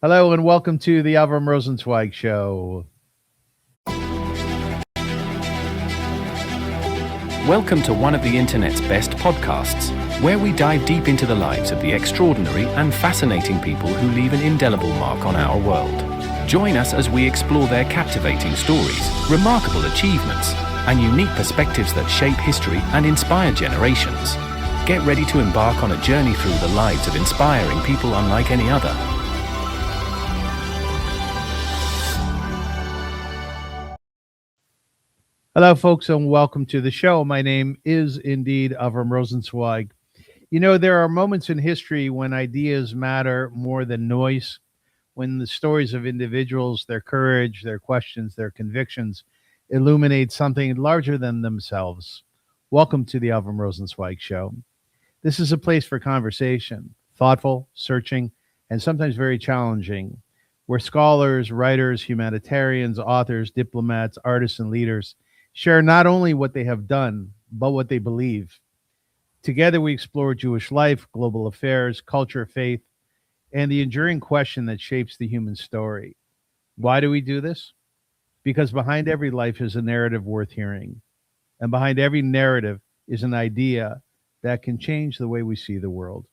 Hello and welcome to the Avrum Rosensweig Show. Welcome to one of the internet's best podcasts, where we dive deep into the lives of the extraordinary and fascinating people who leave an indelible mark on our world. Join us as we explore their captivating stories, remarkable achievements, and unique perspectives that shape history and inspire generations. Get ready to embark on a journey through the lives of inspiring people unlike any other. Hello, folks, and welcome to the show. My name is indeed Avrum Rosensweig. You know, there are moments in history when ideas matter more than noise, when the stories of individuals, their courage, their questions, their convictions illuminate something larger than themselves. Welcome to the Avrum Rosensweig Show. This is a place for conversation, thoughtful, searching, and sometimes very challenging, where scholars, writers, humanitarians, authors, diplomats, artists, and leaders share not only what they have done, but what they believe. Together, we explore Jewish life, global affairs, culture, faith, and the enduring question that shapes the human story. Why do we do this? Because behind every life is a narrative worth hearing. And behind every narrative is an idea that can change the way we see the world.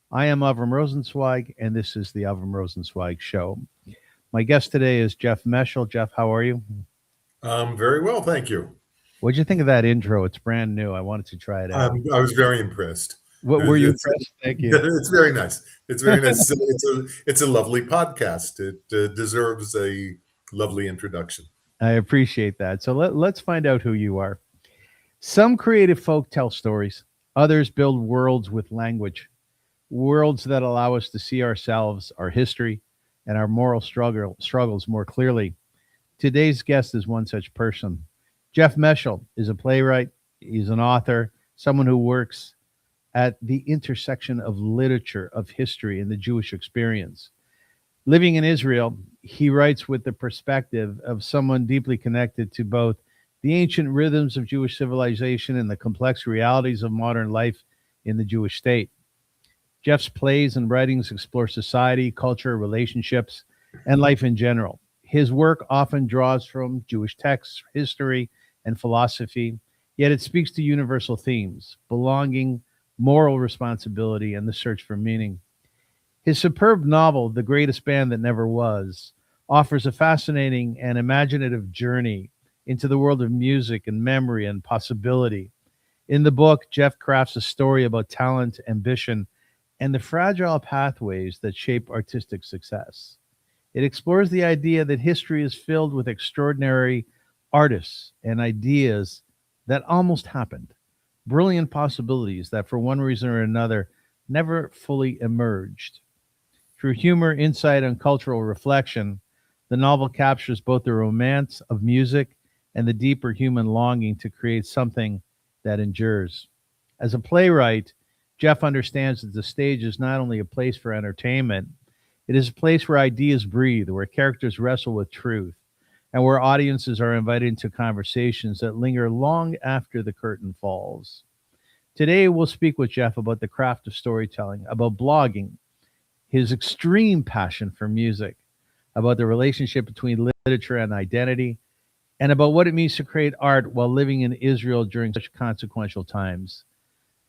I am Avrum Rosensweig, and this is the Avrum Rosensweig Show. My guest today is Jeff Meschel. Jeff, how are you? Very well, thank you. What'd you think of that intro? It's brand new. I wanted to try it out. I was very impressed. What were you impressed? Thank you. It's very nice. It's very nice. It's a lovely podcast. It deserves a lovely introduction. I appreciate that. So let's find out who you are. Some creative folk tell stories. Others build worlds with language, worlds that allow us to see ourselves, our history, and our moral struggles more clearly. Today's guest is one such person. Jeff Meschel is a playwright. He's an author, someone who works at the intersection of literature, of history, and the Jewish experience. Living in Israel, he writes with the perspective of someone deeply connected to both the ancient rhythms of Jewish civilization and the complex realities of modern life in the Jewish state. Jeff's plays and writings explore society, culture, relationships, and life in general. His work often draws from Jewish texts, history, and philosophy, yet it speaks to universal themes: belonging, moral responsibility, and the search for meaning. His superb novel, The Greatest Band That Never Was, offers a fascinating and imaginative journey into the world of music and memory and possibility. In the book, Jeff crafts a story about talent, ambition, and the fragile pathways that shape artistic success. It explores the idea that history is filled with extraordinary artists and ideas that almost happened, brilliant possibilities that for one reason or another never fully emerged. Through humor, insight, and cultural reflection, the novel captures both the romance of music and the deeper human longing to create something that endures. As a playwright, Jeff understands that the stage is not only a place for entertainment, it is a place where ideas breathe, where characters wrestle with truth, and where audiences are invited into conversations that linger long after the curtain falls. Today, we'll speak with Jeff about the craft of storytelling, about blogging, his extreme passion for music, about the relationship between literature and identity, and about what it means to create art while living in Israel during such consequential times.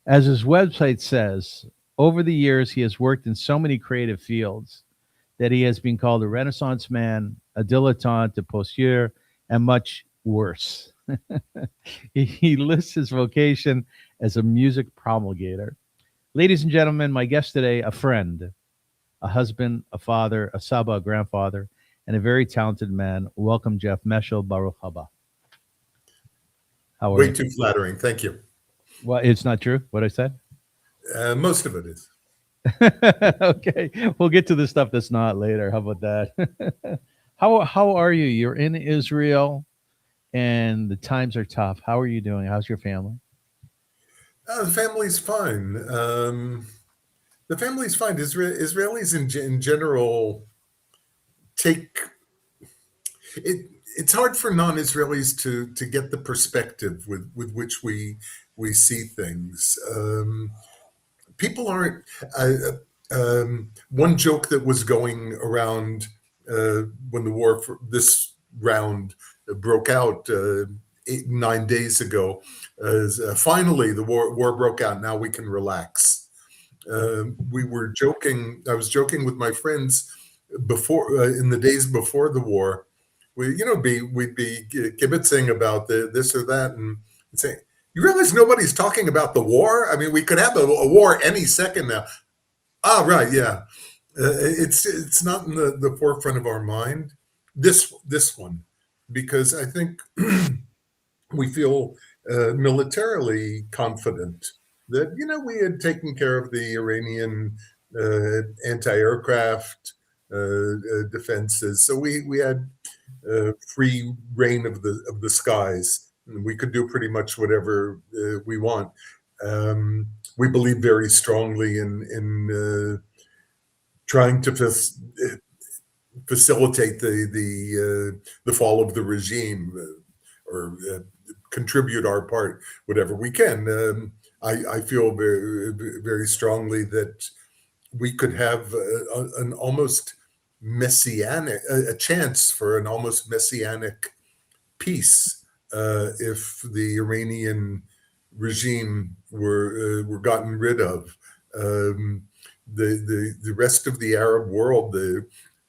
As his website says, over the years, he has worked in so many creative fields that he has been called a Renaissance man, a dilettante, a poseur, and much worse. He lists his vocation as a music promulgator. Ladies and gentlemen, my guest today, a friend, a husband, a father, a Saba, a grandfather, and a very talented man. Welcome, Jeff Meschel. Baruch haba. How are you? Way too flattering. Thank you. Well, it's not true what I said? Most of it is. Okay, we'll get to the stuff that's not later. How about that? How are you? You're in Israel, and the times are tough. How are you doing? How's your family? The family's fine. The family's fine. Israelis in general take it. It's hard for non-Israelis to get the perspective with which we see things. People aren't. One joke that was going around when the war for this round broke out 9 days ago is finally the war broke out. Now we can relax. We were joking. I was joking with my friends before in the days before the war. We'd be kibitzing about this or that and saying, "You realize nobody's talking about the war? I mean, we could have a war any second now." Ah, right, yeah. It's not in the forefront of our mind. This one, because I think we feel militarily confident that we had taken care of the Iranian anti-aircraft defenses, so we had free reign of the skies. We could do pretty much whatever we want. We believe very strongly in trying to facilitate the fall of the regime, or contribute our part, whatever we can. I feel very, very strongly that we could have an almost messianic, a chance for an almost messianic peace if the Iranian regime were gotten rid of. The rest of the Arab world,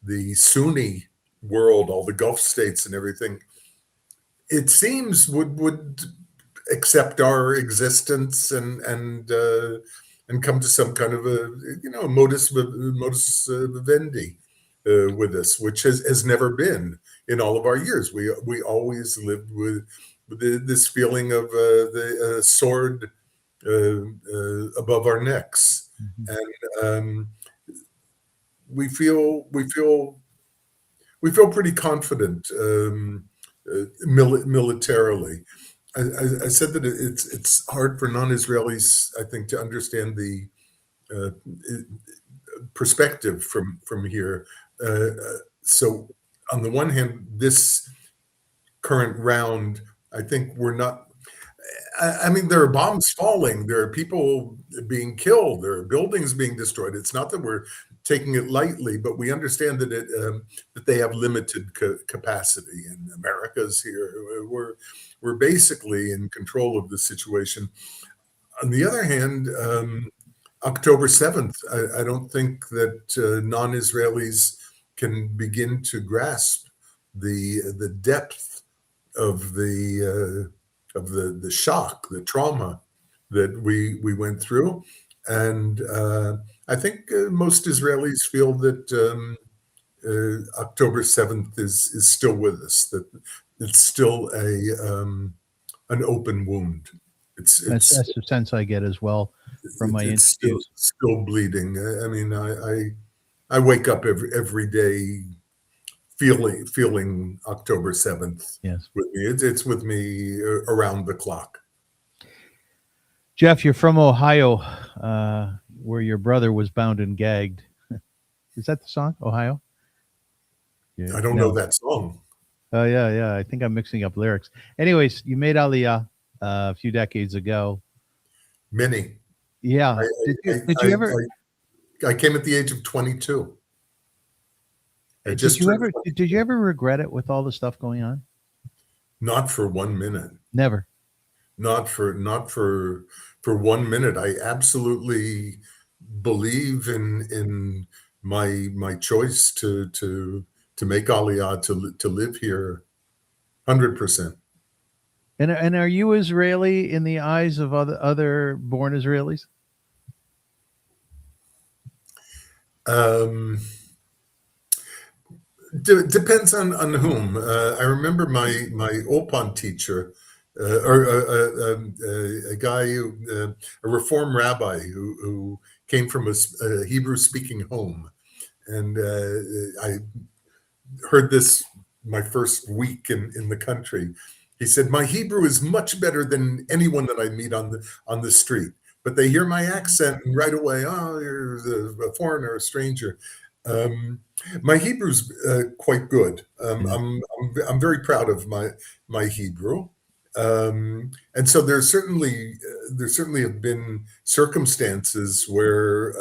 the Sunni world, all the Gulf states and everything, it seems would accept our existence and come to some kind of a modus vivendi with us, which has never been in all of our years. We always lived with this feeling of the sword above our necks, and we feel pretty confident militarily. I said that it's hard for non-Israelis, I think, to understand the perspective from here. So on the one hand, this current round, I think we're not. I mean, there are bombs falling, there are people being killed, there are buildings being destroyed. It's not that we're taking it lightly, but we understand that that they have limited capacity. And America's here. We're basically in control of the situation. On the other hand, October 7th, I don't think that non-Israelis can begin to grasp the depth of the shock, the trauma that we went through. And I think most Israelis feel that October 7th is still with us, that it's still an open wound. That's the sense I get as well from my interviews. Still bleeding. I mean, I wake up every day feeling October 7th. Yes, with me. It's with me around the clock. Jeff, you're from Ohio, where your brother was bound and gagged. Is that the song, Ohio? Yeah, I don't know that song. Oh, yeah. I think I'm mixing up lyrics. Anyways, you made Aliyah a few decades ago. Many. Yeah. Did you ever? I came at the age of 22. Did you ever regret it with all the stuff going on? Not for 1 minute. Never. Not for 1 minute. I absolutely believe in my choice to make Aliyah, to live here, 100%. And are you Israeli in the eyes of other born Israelis? Depends on whom. I remember my Opon teacher, or a guy a Reform rabbi who came from a Hebrew-speaking home, and I heard this my first week in the country. He said, "My Hebrew is much better than anyone that I meet on the street, but they hear my accent and right away, oh, you're a foreigner, a stranger." My Hebrew's quite good. I'm very proud of my Hebrew, and so there certainly have been circumstances where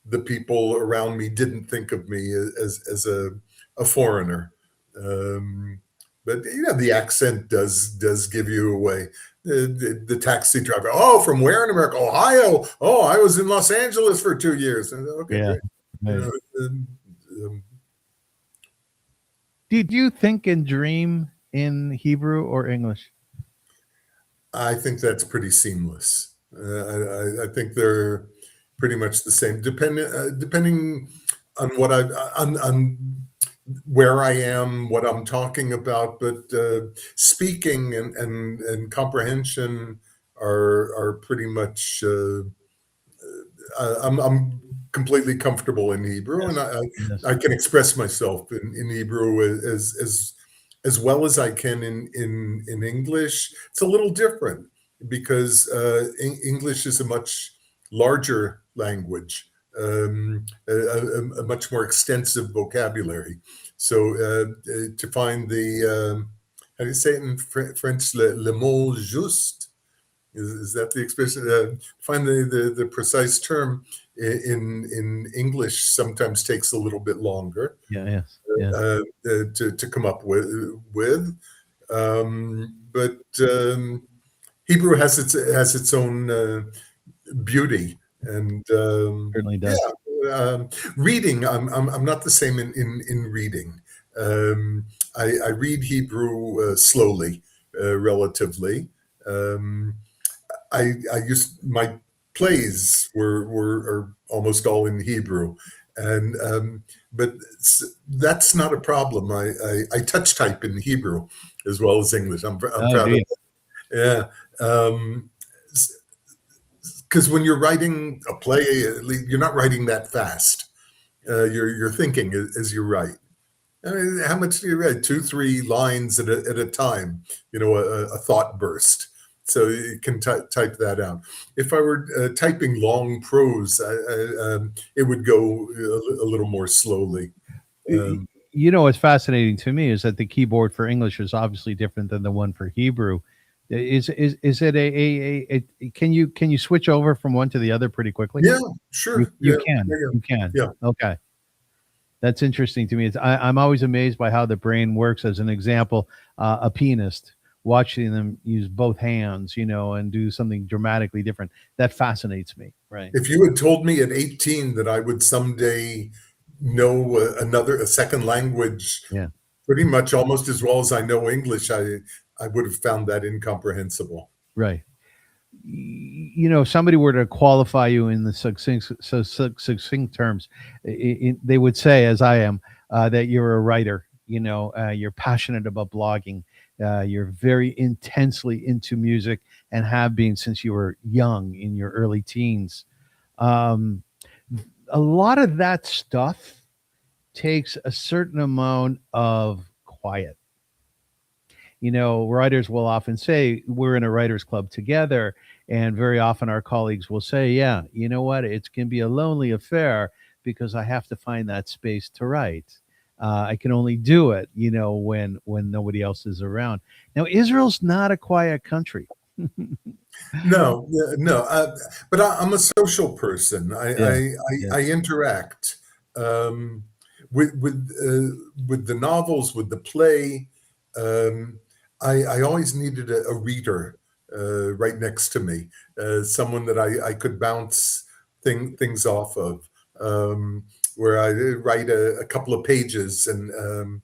the people around me didn't think of me as a foreigner. But the accent does give you away. The taxi driver, oh, from where in America? Ohio. Oh, I was in Los Angeles for 2 years. Okay, Yeah. great. Right. Um, Did you think and dream in Hebrew or English? I think that's pretty seamless. I think they're pretty much the same, depending on what on where I am, what I'm talking about. But speaking and comprehension are pretty much. I'm completely comfortable in Hebrew, and Yes. Yes. I can express myself in Hebrew as well as I can in English. It's a little different because English is a much larger language, a much more extensive vocabulary. So to find how do you say it in French, le mot juste? Is that the expression? Find the precise term in English sometimes takes a little bit longer Yeah. Yes. Yes. to come up with. But Hebrew has its own beauty, and Certainly does. reading. I'm not the same in reading. I read Hebrew slowly, relatively. Um, I used my plays are almost all in Hebrew, and but that's not a problem. I touch type in Hebrew as well as English. I'm Oh, proud do of you? it. Yeah, because when you're writing a play, you're not writing that fast. You're thinking as you write. I mean, how much do you write? 2, 3 lines at a time. A thought burst. So you can type that out. If I were typing long prose, it would go a little more slowly. Um, What's fascinating to me is that the keyboard for English is obviously different than the one for Hebrew. Is it a can you switch over from one to the other pretty quickly? yeah, You sure. you Yeah, can. yeah, You can. yeah. Okay. That's interesting to me. I'm always amazed by how the brain works. As an example, a pianist, watching them use both hands, and do something dramatically different. That fascinates me. Right. If you had told me at 18 that I would someday know a second language Yeah. pretty much almost as well as I know English, I would have found that incomprehensible. Right. Somebody were to qualify you in the succinct terms, they would say, as I am, that you're a writer. You're passionate about blogging. You're very intensely into music and have been since you were young, in your early teens. Um, a lot of that stuff takes a certain amount of quiet. Writers will often say we're in a writers club together, and very often our colleagues will say, yeah, you know what, it can be a lonely affair because I have to find that space to write. I can only do it, when nobody else is around. Now, Israel's not a quiet country. No, no, but I'm a social person. Yeah. Yeah. I interact um, with the novels, with the play. Um, I always needed a reader right next to me, someone that I could bounce things off of, where I write a couple of pages and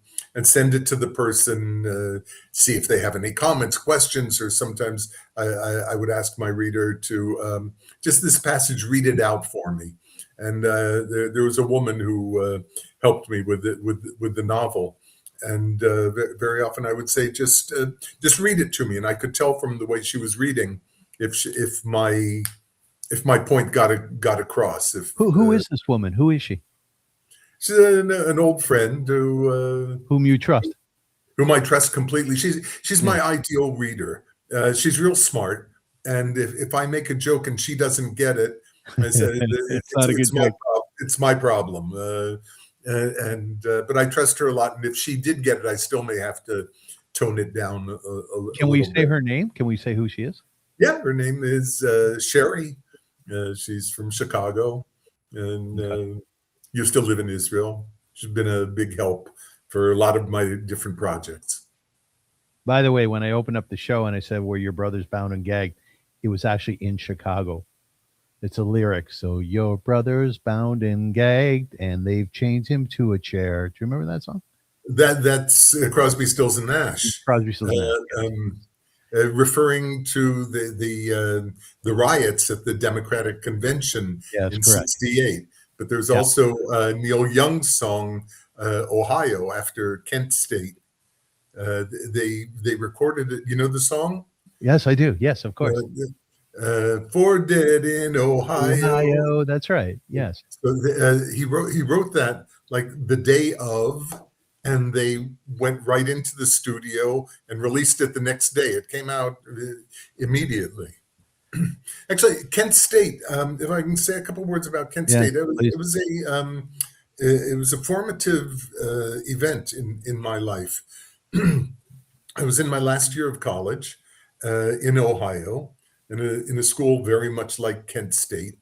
send it to the person, see if they have any comments, questions, or sometimes I would ask my reader to just this passage, read it out for me. And there was a woman who helped me with it, with the novel. And very often I would say, just read it to me, and I could tell from the way she was reading if my point got across. If Who is this woman? Who is she? she's an old friend Whom you trust? whom I trust completely. She's Yeah. my ideal reader. She's real smart, and if I make a joke and she doesn't get it, I said It's not a good joke. it's my problem. But I trust her a lot, and if she did get it, I still may have to tone it down a Can we little say bit. her name? Can we say who she is? Yeah, her name is Sherry. She's from Chicago. and Okay. used to live in Israel. She's been a big help for a lot of my different projects. By the way, when I opened up the show and I said, "Were your brothers bound and gagged?" it was actually in Chicago. It's a lyric. So your brother's bound and gagged, and they've chained him to a chair. Do you remember that song? That's Crosby, Stills and Nash, Crosby, Stills, Nash. uh, um, referring to the riots at the Democratic Convention Yes, in correct. '68. But there's Yeah. also Neil Young's song "Ohio" after Kent State. They recorded it. You know the song? Yes, I do. Yes, of course. "For Dead in Ohio." Ohio. That's right. Yes. So he wrote that like the day of, and they went right into the studio and released it the next day. It came out immediately. Actually, Kent State. If I can say a couple words about Kent Yes, State, it was, please. it was it was a formative event in my life. I was in my last year of college in Ohio, in a school very much like Kent State.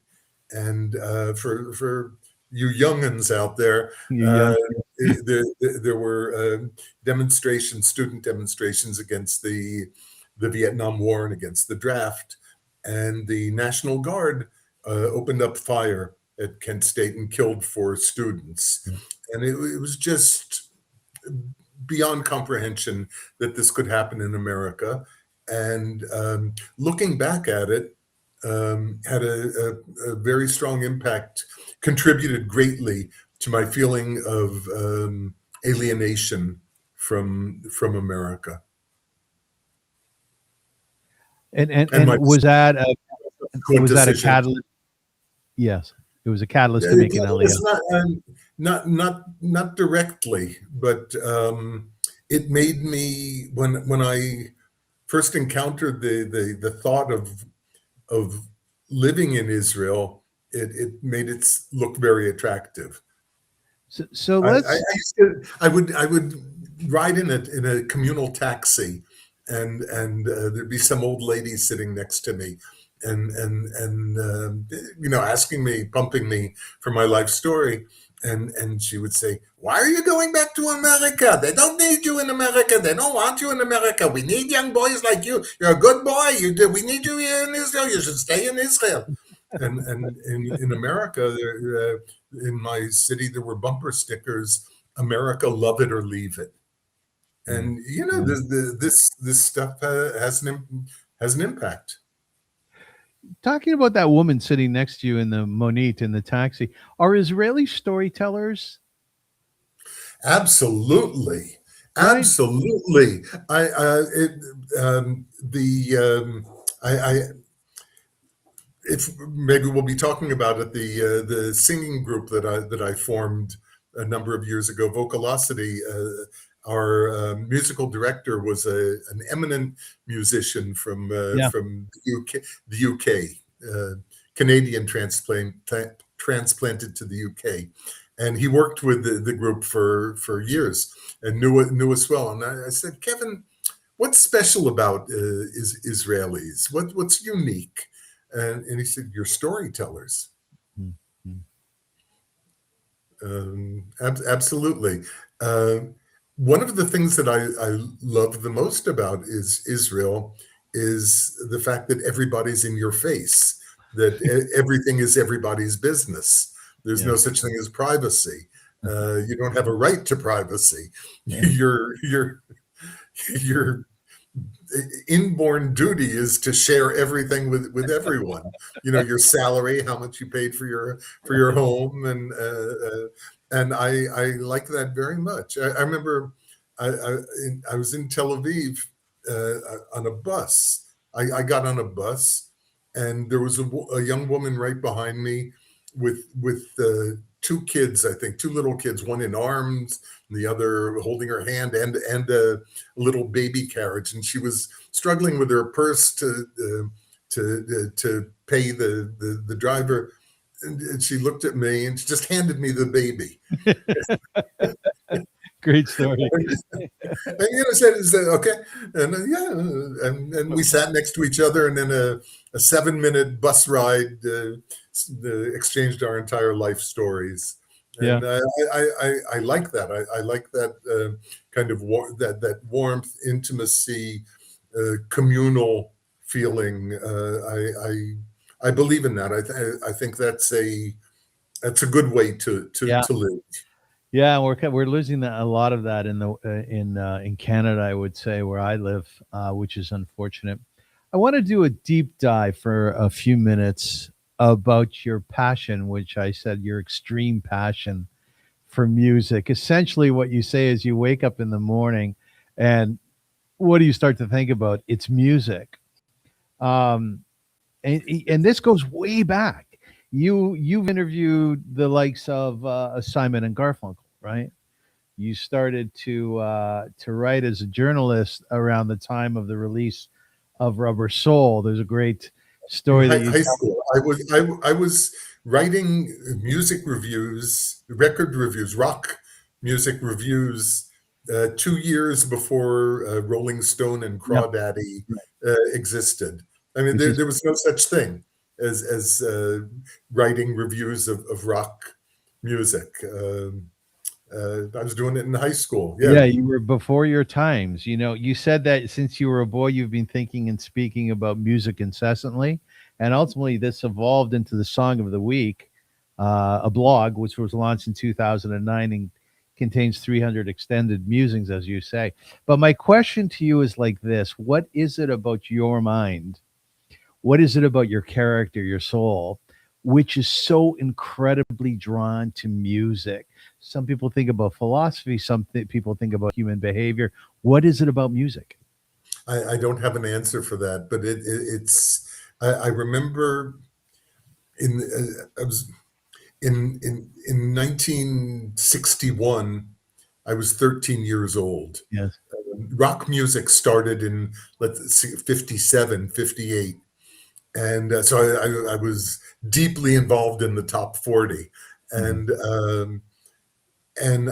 And for you youngins out there, You uh, young. there were student demonstrations against the Vietnam War and against the draft. And the National Guard opened up fire at Kent State and killed 4 students. And it was just beyond comprehension that this could happen in America. And looking back at it, had a very strong impact, contributed greatly to my feeling of alienation from America. And and And and my was that a subsequent was that a decision. catalyst? Yes, it was a catalyst to make an It's aliyah. not directly, but it made me, when I first encountered the thought of living in Israel, it made it look very attractive. So I let's used to, I would ride in a communal taxi, and there'd be some old lady sitting next to me, and asking me, pumping me for my life story, and she would say, "Why are you going back to America? They don't need you in America. They don't want you in America. We need young boys like you. You're a good boy. We need you here in Israel. You should stay in Israel." And in America, in my city, there were bumper stickers: "America, love it or leave it." And yeah. this stuff has an impact. Talking about that woman sitting next to you in the monit in the taxi, are Israeli storytellers Absolutely, right? absolutely. I if maybe we'll be talking about it, the singing group that I formed a number of years ago, Vocalosity. Our musical director was an eminent musician Yeah. from the UK, Canadian transplanted to the UK, and he worked with the group for years and knew us well. And I said, "Kevin, what's special about Israelis? What's unique?" And he said, "You're storytellers." Mhm. Absolutely. Uh, One of the things that I love the most about is Israel is the fact that everybody's in your face, that everything is everybody's business. There's no Yes. such thing as privacy. You don't have a right to privacy. Yeah. Your inborn duty is to share everything with everyone. Your salary, how much you paid for your home, and I like that very much. I remember I was in Tel Aviv on a bus. I got on a bus, and there was a young woman right behind me with 2 kids, I think, 2 little kids, one in arms, and the other holding her hand, and a little baby carriage, and she was struggling with her purse to pay the driver, and she looked at me and she just handed me the baby. Great story. And said okay, and and we sat next to each other, and then a 7-minute bus ride exchanged our entire life stories. Yeah. And I like that. I like that kind of that warmth, intimacy, communal feeling. I believe in that. I think that's a good way to Yeah. live. Yeah, we're losing a lot of that in Canada, I would say, where I live, which is unfortunate. I want to do a deep dive for a few minutes about your passion, which I said your extreme passion for music. Essentially, what you say is you wake up in the morning, and what do you start to think about? It's music. Um, and this goes way back. You've interviewed the likes of Simon and Garfunkel, right? You started to write as a journalist around the time of the release of Rubber Soul. There's a great story that you High tell. school. I was writing music reviews, record reviews, rock music reviews, 2 years before Rolling Stone and Yep, Crawdaddy right. existed. I mean, Which is there was no such thing as writing reviews of rock music. I was doing it in high school. Yeah. Yeah, you were before your times. You said that since you were a boy, you've been thinking and speaking about music incessantly. And ultimately, this evolved into the Song of the Week, a blog, which was launched in 2009 and contains 300 extended musings, as you say. But my question to you is like this: what is it about your mind? What is it about your character, your soul, which is so incredibly drawn to music? Some people think about philosophy, people think about human behavior. What is it about music? I don't have an answer for that, but it's. I remember I was in 1961. I was 13 years old. Yes. Rock music started in, let's see, 57, 58. And so I was deeply involved in the top 40. Mhm. And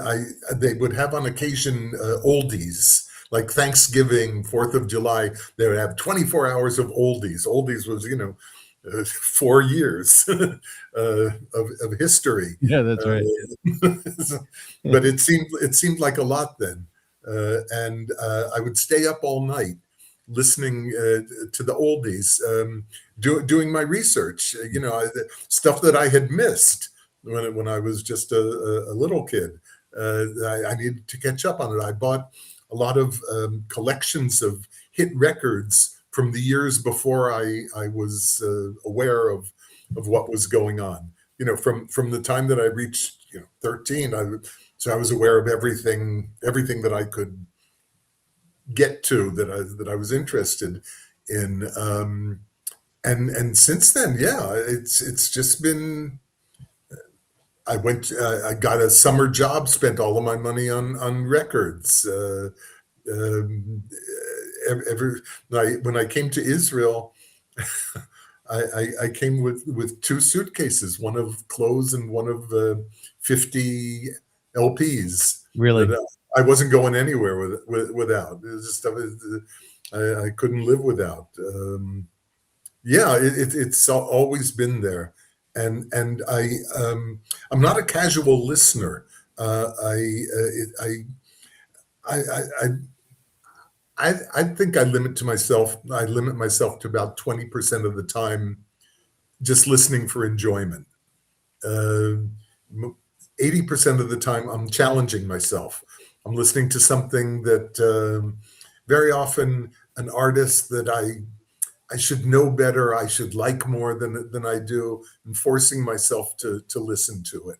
they would have on occasion oldies, like Thanksgiving, 4th of July. They would have 24 hours of oldies. Oldies was 4 years of history. Yeah, that's right. But it seemed like a lot then, and I would stay up all night listening to the oldies, doing my research. The stuff that I had missed when I was just a little kid. I needed to catch up on it. I bought a lot of collections of hit records from the years before I was aware of what was going on. From the time that I reached 13, so I was aware of everything that I could get to, that I was interested in. And since then, yeah, it's just been. I got a summer job, spent all of my money on records. When I came to Israel, I came with 2 suitcases, one of clothes and one of 50 LPs. Really? That I wasn't going anywhere without. It was just stuff I couldn't live without. Yeah, it's always been there, and I'm not a casual listener. I think I limit myself to about 20% of the time just listening for enjoyment. 80% of the time I'm challenging myself. I'm listening to something that very often an artist that I should know better, I should like more than I do, and forcing myself to listen to it,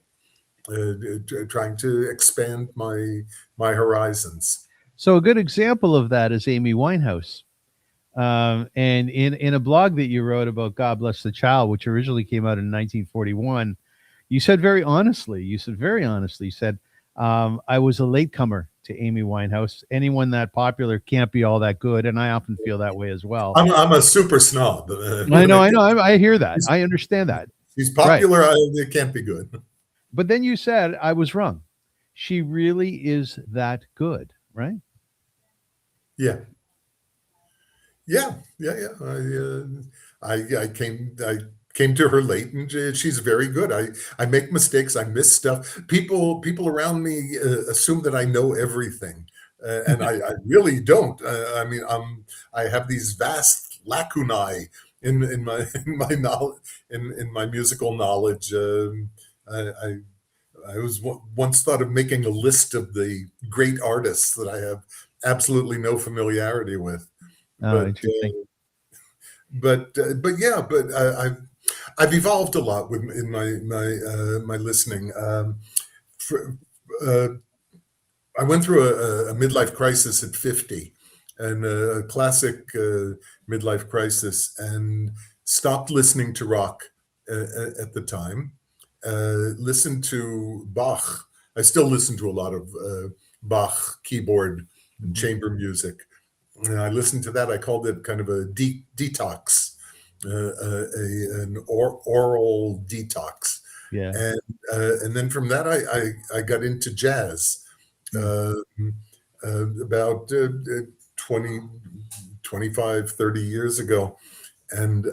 trying to expand my horizons. So a good example of that is Amy Winehouse. And in a blog that you wrote about God Bless the Child, which originally came out in 1941, you said very honestly, you said, I was a latecomer to Amy Winehouse. Anyone that popular can't be all that good. And I often feel that way as well. I'm a super snob. I know. I hear that. I understand that. She's popular. Right. It can't be good. But then you said I was wrong. She really is that good, right? Yeah. Yeah, yeah, yeah. I came to her late, and she's very good. I make mistakes. I miss stuff. People around me assume that I know everything, and I really don't. I mean, I have these vast lacunae in my in my knowledge in my musical knowledge. I I was once thought of making a list of the great artists that I have absolutely no familiarity with, Oh, but interesting. but yeah, but I've evolved a lot with in my listening. For, uh, I went through a midlife crisis at 50, and a classic midlife crisis, and stopped listening to rock at the time. Listened to Bach. I still listen to a lot of Bach keyboard and Mhm. chamber music. And I listened to that. I called it kind of a detox, oral detox, Yeah. and and then from that I got into jazz Mm. uh, about 20, 25, 30 years ago, and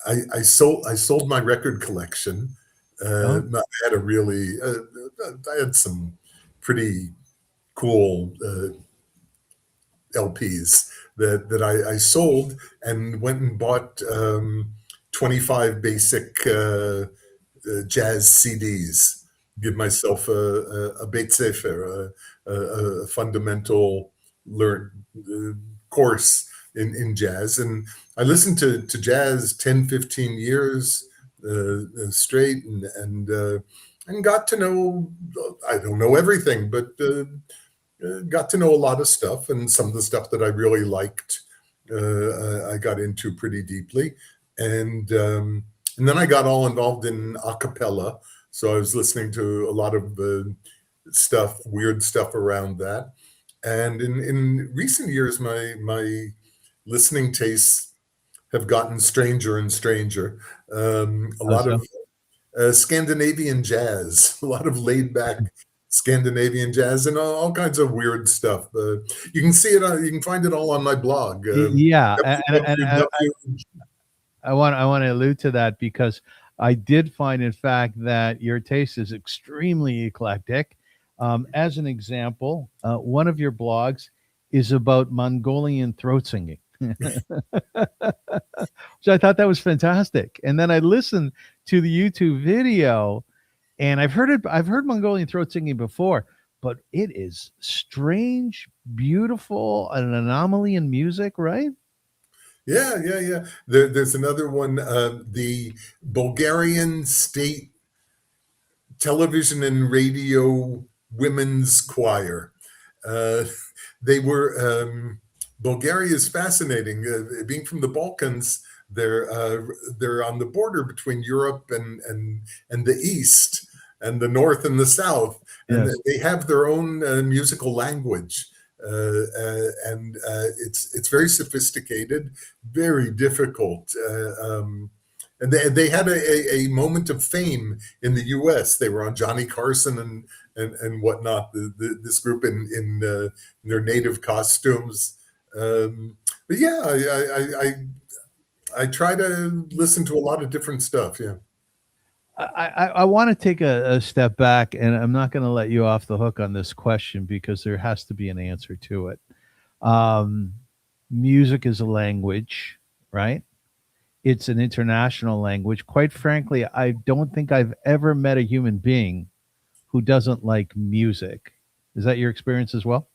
I sold my record collection. Oh, I had a really I had some pretty cool LPs that I sold, and went and bought 25 basic jazz CDs. Give myself a Beit Sefer, a fundamental learn course in jazz. And I listened to jazz 10, 15 years straight, and got to know, I don't know everything, but got to know a lot of stuff, and some of the stuff that I really liked, I got into pretty deeply, and then I got all involved in a cappella. So I was listening to a lot of stuff, weird stuff around that. And in recent years, my listening tastes have gotten stranger and stranger. A how lot so? of Scandinavian jazz, a lot of laid back Scandinavian jazz, and all kinds of weird stuff. You can see it. You can find it all on my blog. Yeah, and www. I want to allude to that because I did find, in fact, that your taste is extremely eclectic. As an example, one of your blogs is about Mongolian throat singing, so I thought that was fantastic. And then I listened to the YouTube video, and I've heard it. I've heard Mongolian throat singing before, but it is strange, beautiful, an anomaly in music, right? Yeah, yeah, yeah. There's another one. The Bulgarian State Television and Radio Women's Choir. Uh, they were Bulgaria is fascinating. Being from the Balkans, they're on the border between Europe and the East, and the North and the South, and Yes. they have their own musical language. And it's very sophisticated, very difficult. And they had a moment of fame in the U.S. They were on Johnny Carson and whatnot. This group in their native costumes. But yeah, I try to listen to a lot of different stuff. Yeah. I want to take a step back, and I'm not going to let you off the hook on this question because there has to be an answer to it. Um, Music is a language, right? It's an international language. Quite frankly, I don't think I've ever met a human being who doesn't like music. Is that your experience as well?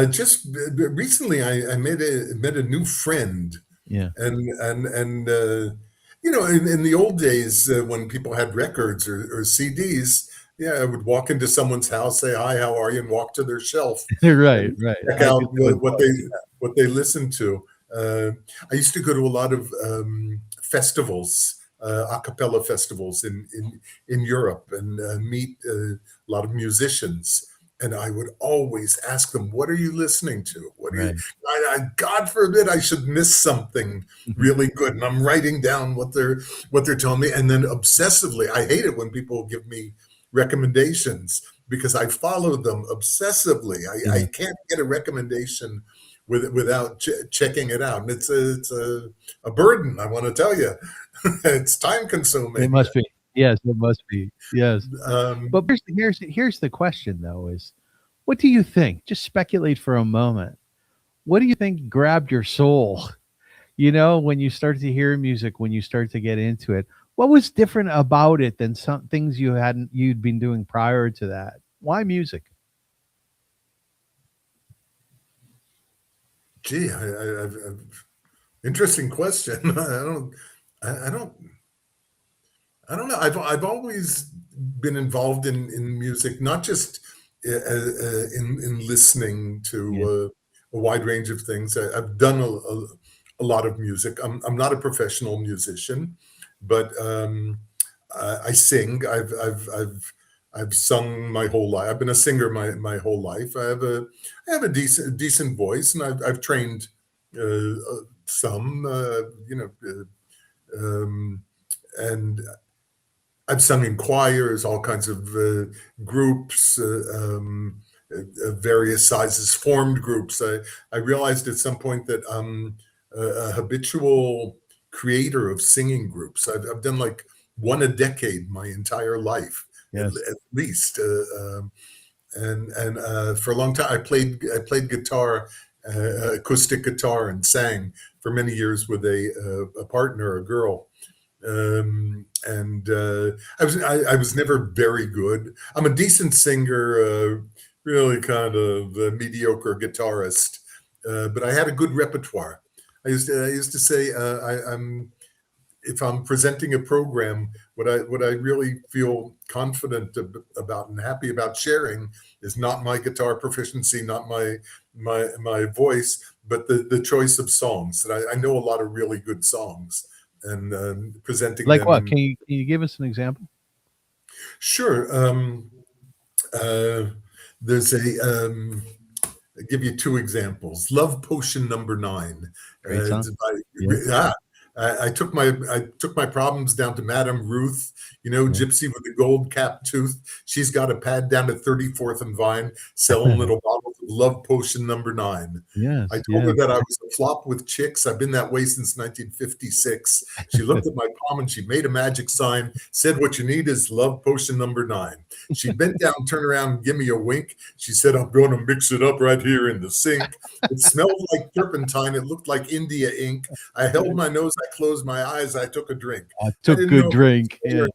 Just recently, I met a new friend, Yeah. and in the old days when people had records or CDs, yeah, I would walk into someone's house, say hi, how are you, and walk to their shelf Right, and right. check I do out that with books. what they listen to. I used to go to a lot of festivals, a cappella festivals in Europe, and meet a lot of musicians. And I would always ask them, "What are you listening to? What are you?" Right. God forbid I should miss something really good, and I'm writing down what they're telling me, and then obsessively, I hate it when people give me recommendations, because I follow them obsessively. I Yeah. can't get a recommendation without checking it out. And it's a burden, I want to tell you. It's time It consuming. must be. Yes, it must be. Yes. Um, But here's the question though is what do you think? Just speculate for a moment. What do you think grabbed your soul? You know, when you start to hear music, when you start to get into it, what was different about it than some things you'd been doing prior to that? Why music? Gee, interesting question. I don't, I don't know. I've always been involved in music, not just in listening Yeah. to a wide range of things. I've done a lot of music. I'm not a professional musician, but I sing. I've sung my whole life. I've been a singer my whole life. I have a decent voice, and I've trained some. Um, and I've sung in choirs, all kinds of groups, various sizes, formed groups. I realized at some point that I'm a habitual creator of singing groups. I've done like one a decade my entire life, Yes. at least. And for a long time, I played guitar, acoustic guitar, and sang for many years with a partner, a girl. And I was never very good. I'm a decent singer, really kind of a mediocre guitarist, but I had a good repertoire. I used to say, if I'm presenting a program, what I really feel confident about and happy about sharing is not my guitar proficiency, not my voice, but the choice of songs. That I know a lot of really good songs, and presenting Like them what? in. Can you give us an example? Sure. Uh, there's I'll give you two examples. Love Potion Number Nine. Great song. It's Yeah. yeah, I took my problems down to Madame Ruth, Yeah. Gypsy with the gold cap tooth. She's got a pad down to 34th and Vine, selling little bottles of Love Potion Number Nine. I Yes. told her Yes. that I was a flop with chicks. I've been that way since 1956. She looked at my palm and she made a magic sign, said, "What you need is Love Potion Number Nine." She bent down, turned around, and give me a wink. She said, "I'm going to mix it up right here in the sink." It smelled like turpentine. It looked like India ink. I held my nose, I closed my eyes, I took a drink. I I took didn't good know drink. if I Yeah.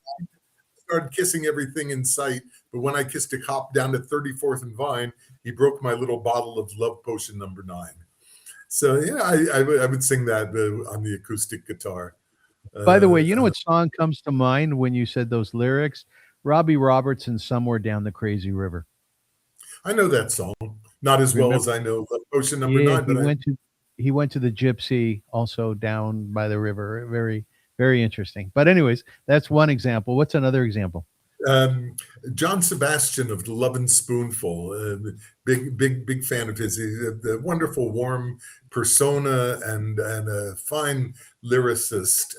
started kissing everything in sight. But when I kissed a cop down to 34th and Vine, he broke my little bottle of Love Potion Number Nine. So yeah, I would sing that on the acoustic guitar. By the way, Uh, you know what song comes to mind when you said those lyrics? Robbie Robertson, "Somewhere Down the Crazy River." I know that song, not as well Remember? as I know Love Potion Number Yeah, Nine, but I he went to the Gypsy, also down by the river. Very, very interesting. But anyways, that's one example. What's another example? Um, John Sebastian of the Love and Spoonful, big fan of his. He's a wonderful, warm persona and a fine lyricist.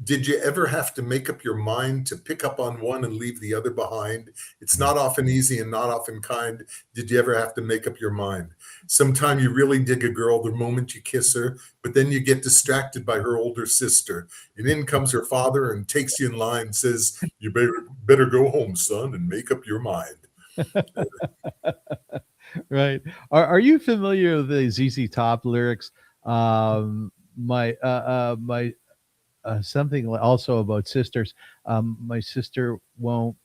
Did you ever have to make up your mind to pick up on one and leave the other behind? It's Yeah. not often easy and not often kind. Did you ever have to make up your mind? Sometime you really dig a girl the moment you kiss her, but then you get distracted by her older sister. And in comes her father and takes you in line and says, "You better go home, son, and make up your mind." Right. Are you familiar with the ZZ Top lyrics? My something also about sisters. My sister won't.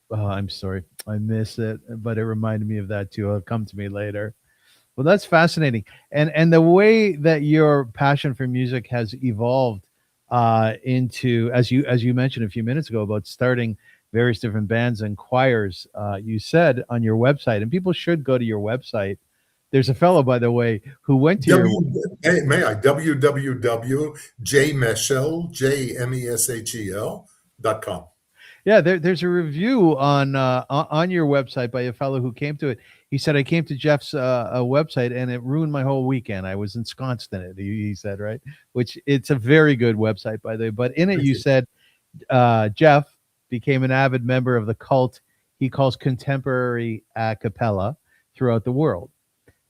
Oh, I'm sorry, I miss it, but it reminded me of that too. It'll come to me later. Well, that's fascinating, and the way that your passion for music has evolved into, as you mentioned a few minutes ago about starting various different bands and choirs. You said on your website, and people should go to your website. There's a fellow, by the way, who went to your May I? www.jmeshel, JMESHEL.com. Yeah, there's a review on your website by a fellow who came to it. He said, "I came to Jeff's website and it ruined my whole weekend. I was ensconced in it." He said, right, which it's a very good website, by the way. But in it, Thank you you. said Jeff became an avid member of the cult he calls contemporary a cappella throughout the world.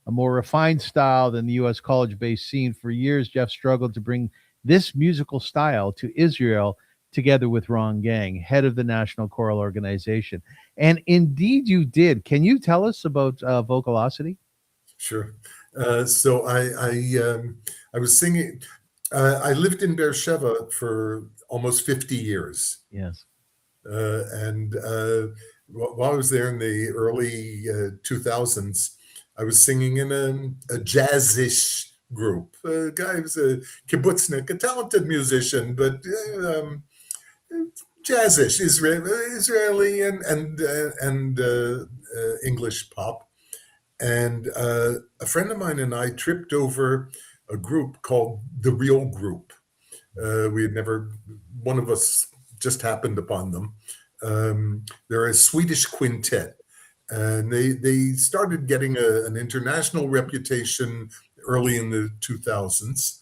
A more refined style than the U.S. college-based scene. For years, Jeff struggled to bring this musical style to Israel together with Ron Gang, head of the National Choral Organization. And indeed you did. Can you tell us about Vocalosity? Sure. So I was singing. I lived in Beersheba for almost 50 years. Yes. And while I was there in the early 2000s, I was singing in a jazzish group. A guy who was a kibbutznik, a talented musician, but jazzish, Israeli and English pop. And a friend of mine and I tripped over a group called The Real Group. We had never, one of us just happened upon them. They're a Swedish quintet, and they started getting an international reputation early in the 2000s.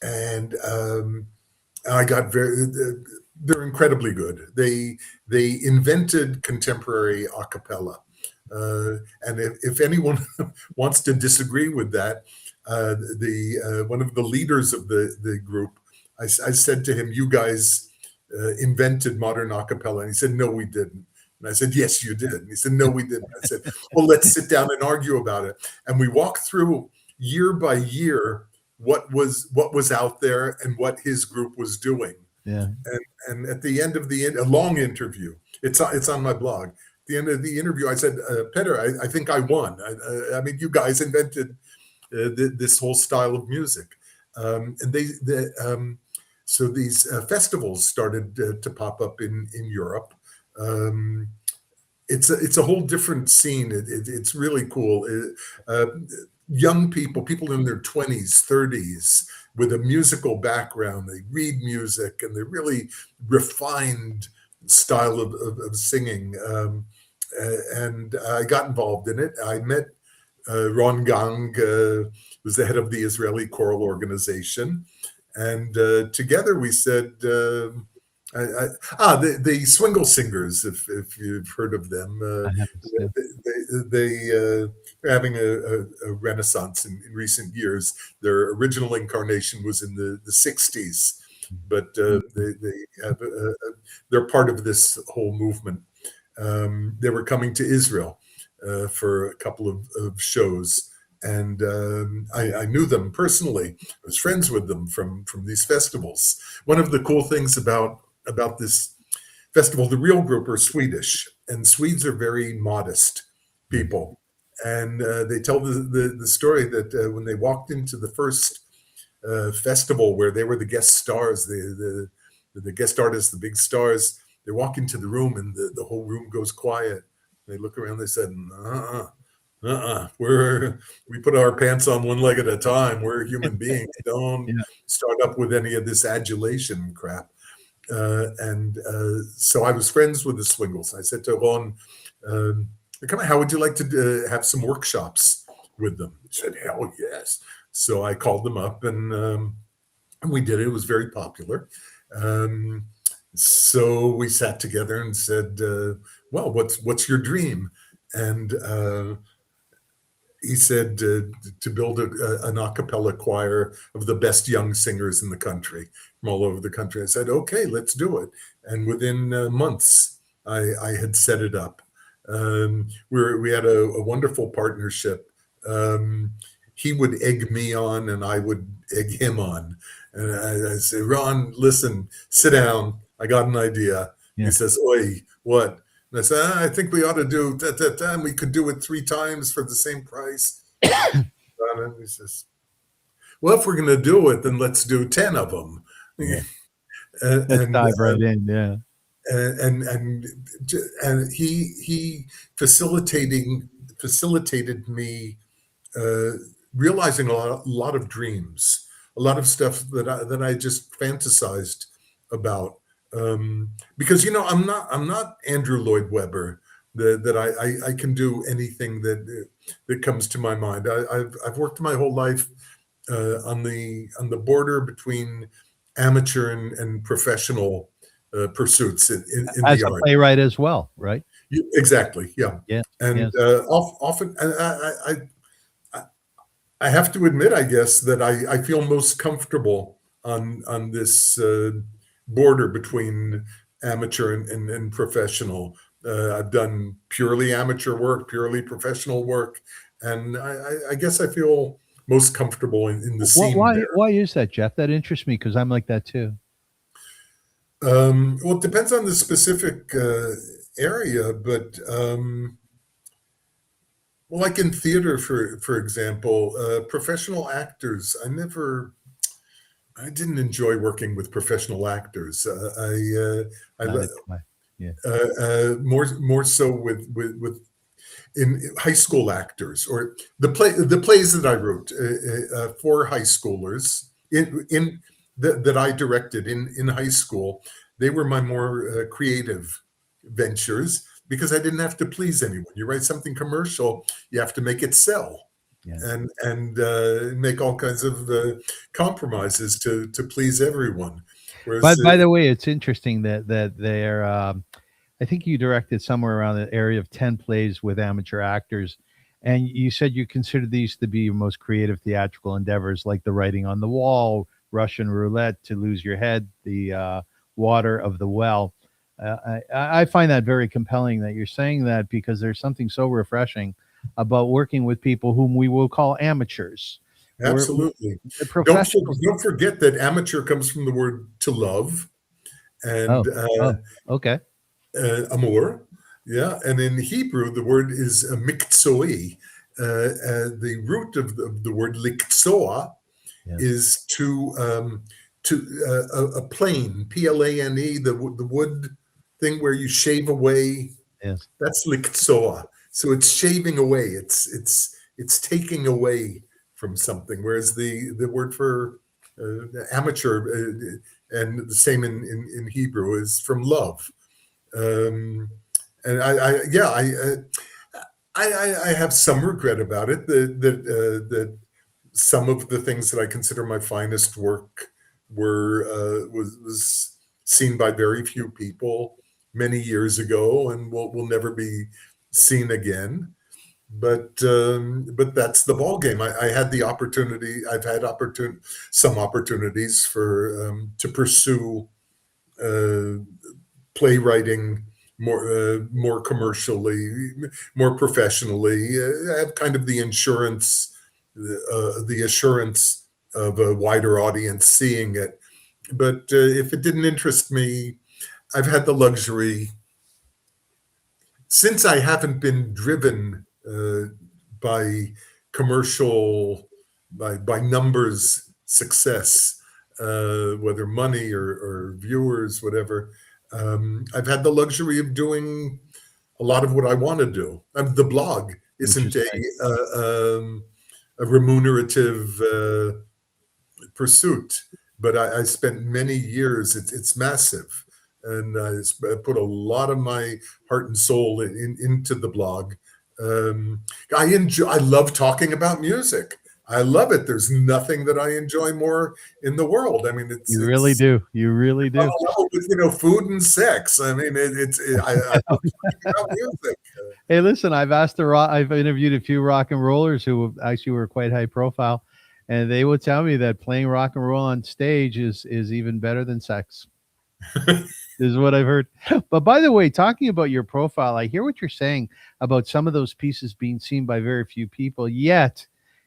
And I got they're incredibly good. They invented contemporary a cappella. And if anyone wants to disagree with that, one of the leaders of the group, I said to him, "You guys invented modern a cappella," and he said, "No, we didn't." And I said, "Yes, you did." And he said, "No, we didn't." I said, "Well, let's sit down and argue about it." And we walked through year by year what was out there and what his group was doing. Yeah. And at the end of a long interview, it's on my blog. At the end of the interview, I said, "Peter, I think I won. I mean, you guys invented this whole style of music." So these festivals started to pop up in Europe. It's a whole different scene. It's really cool. Young people in their 20s, 30s, with a musical background, they read music, and they're really refined style of singing. And I got involved in it. I met Ron Gang, was the head of the Israeli choral organization. And together we said, the Swingle Singers, if you've heard of them, they're having a renaissance in recent years. Their original incarnation was in the 60s, but they're part of this whole movement. They were coming to Israel for a couple of shows. And I knew them personally. I was friends with them from these festivals. One of the cool things about this festival, the Real Group are Swedish, and Swedes are very modest people. And they tell the story that when they walked into the first festival where they were the guest stars, the guest artists, the big stars, they walk into the room and the whole room goes quiet. They look around, they said, we put our pants on one leg at a time. We're human beings. Don't start up with any of this adulation crap. So I was friends with the Swingles. I said to Ron, how would you like to have some workshops with them? He said, "Hell yes." So I called them up and we did it. It was very popular. So we sat together and said, well, what's your dream? And he said to build an a cappella choir of the best young singers in the country from all over the country. I said, okay, let's do it. And within months, I had set it up. We had a wonderful partnership. He would egg me on and I would egg him on. And I say, "Ron, listen, sit down. I got an idea." Yeah. He says, "Oi, what?" And I said, "I think we ought to do that, and we could do it 3 times for the same price." And he says, "Well, if we're going to do it, then let's do 10 of them." Yeah. Let's dive right in, yeah. And he facilitated me realizing a lot of dreams, a lot of stuff that I just fantasized about. Because I'm not Andrew Lloyd Webber, that I can do anything that comes to my mind. I've worked my whole life on the border between amateur and professional pursuits in as the a art. playwright as well, right? Exactly, yeah. Yeah. And Yes. often, I have to admit, I guess, that I feel most comfortable on this border between amateur and professional. I've done purely amateur work, purely professional work, and I guess I feel most comfortable in the scene there. Why is that, Jeff? That interests me because I'm like that too. Well, it depends on the specific area, but well, like in theater, for example, professional actors. I didn't enjoy working with professional actors. Neither do I. Yeah. More so with in high school actors or the plays that I wrote for high schoolers in that I directed in high school. They were my more creative ventures because I didn't have to please anyone. You write something commercial, you have to make it sell Yeah. and make all kinds of compromises to please everyone. Whereas But by the way, it's interesting that they're. I think you directed somewhere around the area of 10 plays with amateur actors, and you said you consider these to be your most creative theatrical endeavors, like the writing on the wall, Russian roulette, To Lose Your Head, the water of the well. I find that very compelling that you're saying that because there's something so refreshing about working with people whom we will call amateurs. absolutely. The professionals. Don't forget that amateur comes from the word to love Oh, and oh, okay. amour. Yeah. And in Hebrew, the word is miktsoi. The root of the word liktsoa Yes, is a plane, plane, the wood thing where you shave away. yes. That's liktsoa. So it's shaving away. It's taking away from something. Whereas the word for amateur and the same in Hebrew is from love. And I have some regret about it that some of the things that I consider my finest work was seen by very few people many years ago and will never be seen again. But that's the ball game. I had the opportunity. I've had some opportunities for to pursue uh, playwriting more commercially, more professionally. I have kind of the assurance of a wider audience seeing it. But if it didn't interest me, I've had the luxury, since I haven't been driven by commercial, by numbers success, whether money or viewers, whatever. I've had the luxury of doing a lot of what I want to do. The blog Which isn't is nice. a remunerative pursuit, but I spent many years. It's massive, and I put a lot of my heart and soul into the blog. I love talking about music. I love it. There's nothing that I enjoy more in the world. I mean, You really it's do. You really on do. a level with food and sex. I mean, I love talking about music. Hey, listen, I've interviewed a few rock and rollers who actually were quite high profile, and they would tell me that playing rock and roll on stage is even better than sex. Is what I've heard. But by the way, talking about your profile, I hear what you're saying about some of those pieces being seen by very few people. Yet,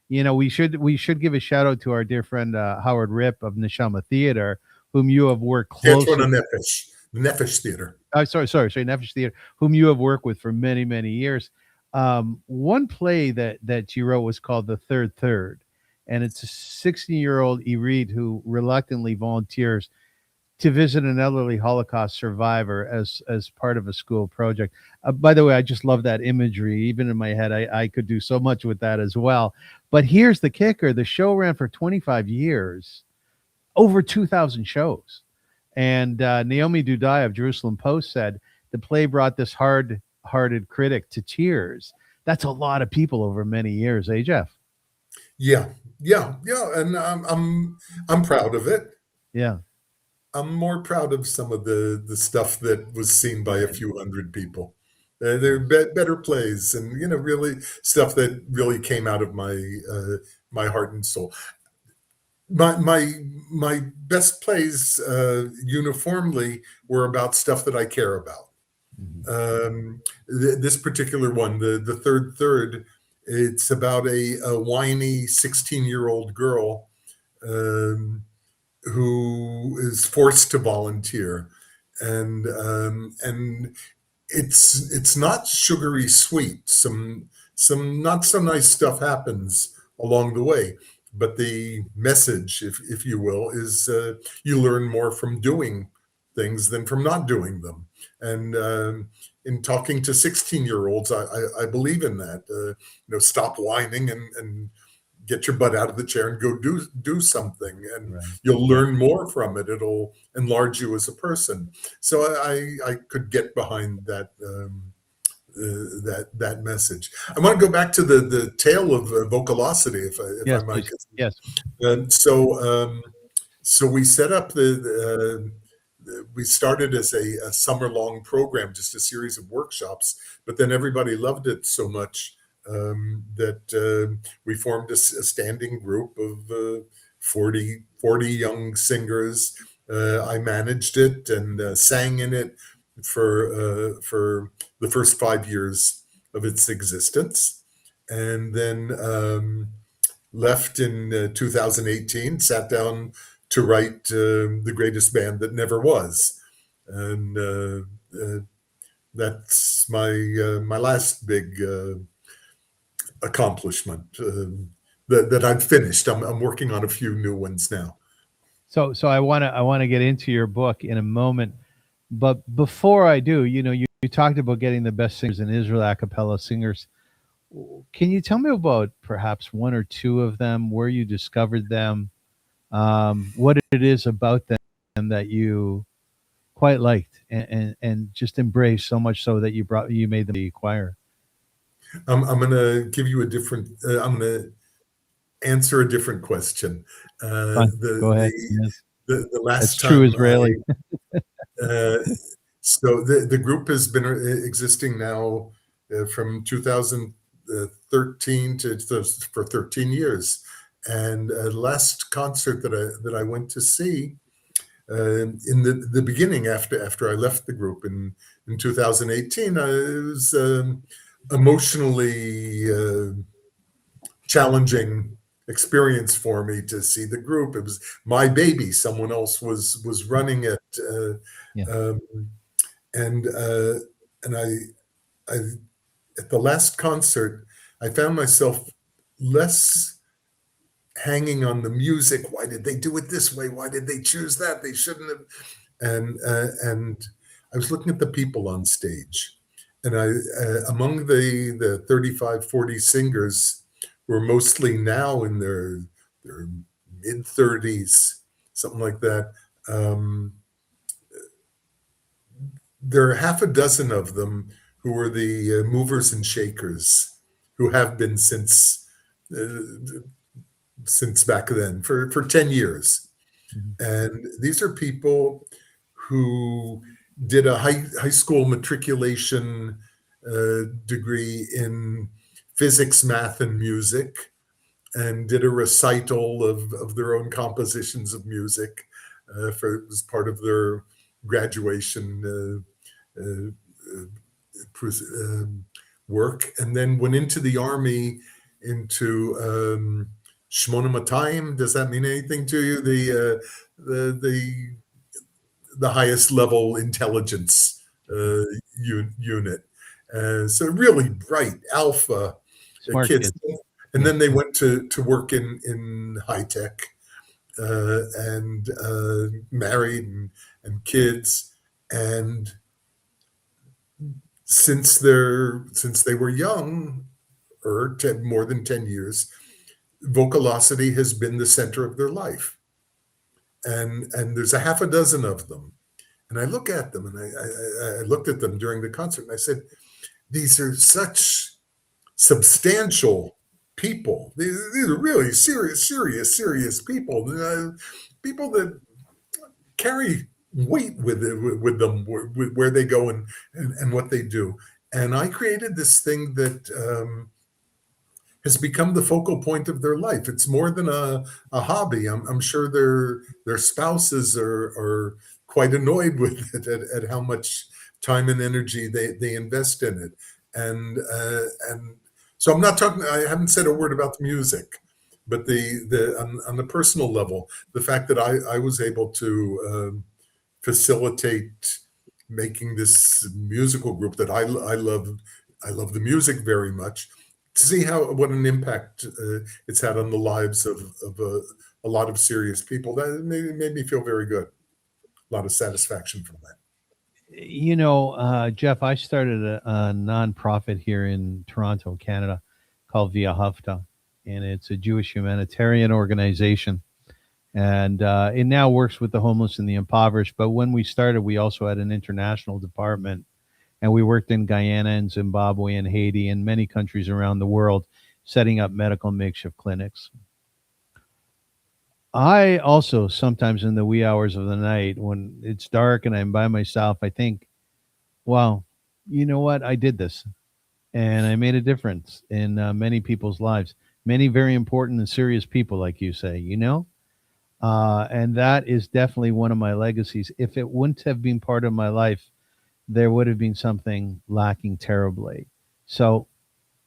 we should give a shout out to our dear friend Howard Ripp of Neshama Theater, whom you have worked Theatre closely. Nefesh Theater. Sorry, Nefesh Theater, whom you have worked with for many, many years. One play that you wrote was called The Third Third, and it's a 60-year-old Irid who reluctantly volunteers to visit an elderly Holocaust survivor as part of a school project. By the way, I just love that imagery. Even in my head, I could do so much with that as well. But here's the kicker: the show ran for 25 years, over 2,000 shows. And Naomi Dudai of Jerusalem Post said the play brought this hard-hearted critic to tears. That's a lot of people over many years, eh, Jeff? Yeah, and I'm proud of it. Yeah. I'm more proud of some of the stuff that was seen by a few hundred people. They're better plays, and really stuff that really came out of my heart and soul. My best plays uniformly were about stuff that I care about. This particular one, the third, it's about a whiny 16-year-old girl who is forced to volunteer, and it's not sugary sweet. Some not so nice stuff happens along the way, but the message, if you will, is you learn more from doing things than from not doing them. And in talking to 16-year-olds, I believe in that. Stop whining and get your butt out of the chair and go do something, and Right. you'll learn more from it. It'll enlarge you as a person. So I could get behind that. That message. I want to go back to the tale of vocalosity, if I Yes, might. please. Yes. So we set up we started as a summer-long program, just a series of workshops, but then everybody loved it so much that we formed a standing group of 40 young singers. I managed it and sang in it for the first 5 years of its existence, and then left in 2018, sat down to write The Greatest Band That Never Was. And that's my last big accomplishment that I've finished. I'm working on a few new ones now. So I want to get into your book in a moment, but before I do, you talked about getting the best singers in Israel, a cappella singers. Can you tell me about perhaps one or two of them, where you discovered them, what it is about them that you quite liked and just embraced so much so that you made them the choir? I'm going to give you a different. I'm going to answer a different question. Go ahead. Yes. The last That's time true Israeli. So the group has been existing now from 2013 for 13 years. And last concert that I went to see in the beginning, after I left the group in 2018, it was emotionally challenging experience for me to see the group. It was my baby. Someone else was running it. Yeah. And I at the last concert, I found myself less hanging on the music. Why did they do it this way? Why did they choose that? They shouldn't have. And I was looking at the people on stage, and among the 35, 40 singers who are mostly now in their mid 30s, something like that. There are half a dozen of them who are the movers and shakers, who have been since back then for 10 years. Mm-hmm. And these are people who did a high school matriculation degree in physics, math, and music, and did a recital of their own compositions of music as part of their graduation work, and then went into the army, into Shmona Matayim. Does that mean anything to you? The highest level intelligence unit. So really bright, alpha Smart kids. And yeah. Then they went to work in high tech, and married and kids. And since they were young, or more than 10 years, vocalosity has been the center of their life. And there's a half a dozen of them. And I look at them, and I looked at them during the concert, and I said, these are such substantial people. These are really serious people. People that carry weight with them, with where they go and what they do. And I created this thing that has become the focal point of their life. It's more than a hobby. I'm sure their spouses are quite annoyed with it at how much time and energy they invest in it. And so I'm not talking. I haven't said a word about the music, but the on the personal level, the fact that I was able to facilitate making this musical group that I love. I love the music very much. To see what an impact it's had on the lives of a lot of serious people, that made me feel very good. A lot of satisfaction from that. Jeff, I started a nonprofit here in Toronto, Canada, called Via Havta, and it's a Jewish humanitarian organization. And it now works with the homeless and the impoverished. But when we started, we also had an international department, and we worked in Guyana and Zimbabwe and Haiti and many countries around the world, setting up medical makeshift clinics. I also sometimes in the wee hours of the night when it's dark and I'm by myself, I think, wow, you know what? I did this and I made a difference in many people's lives, many very important and serious people, like you say, and that is definitely one of my legacies. If it wouldn't have been part of my life, there would have been something lacking terribly. So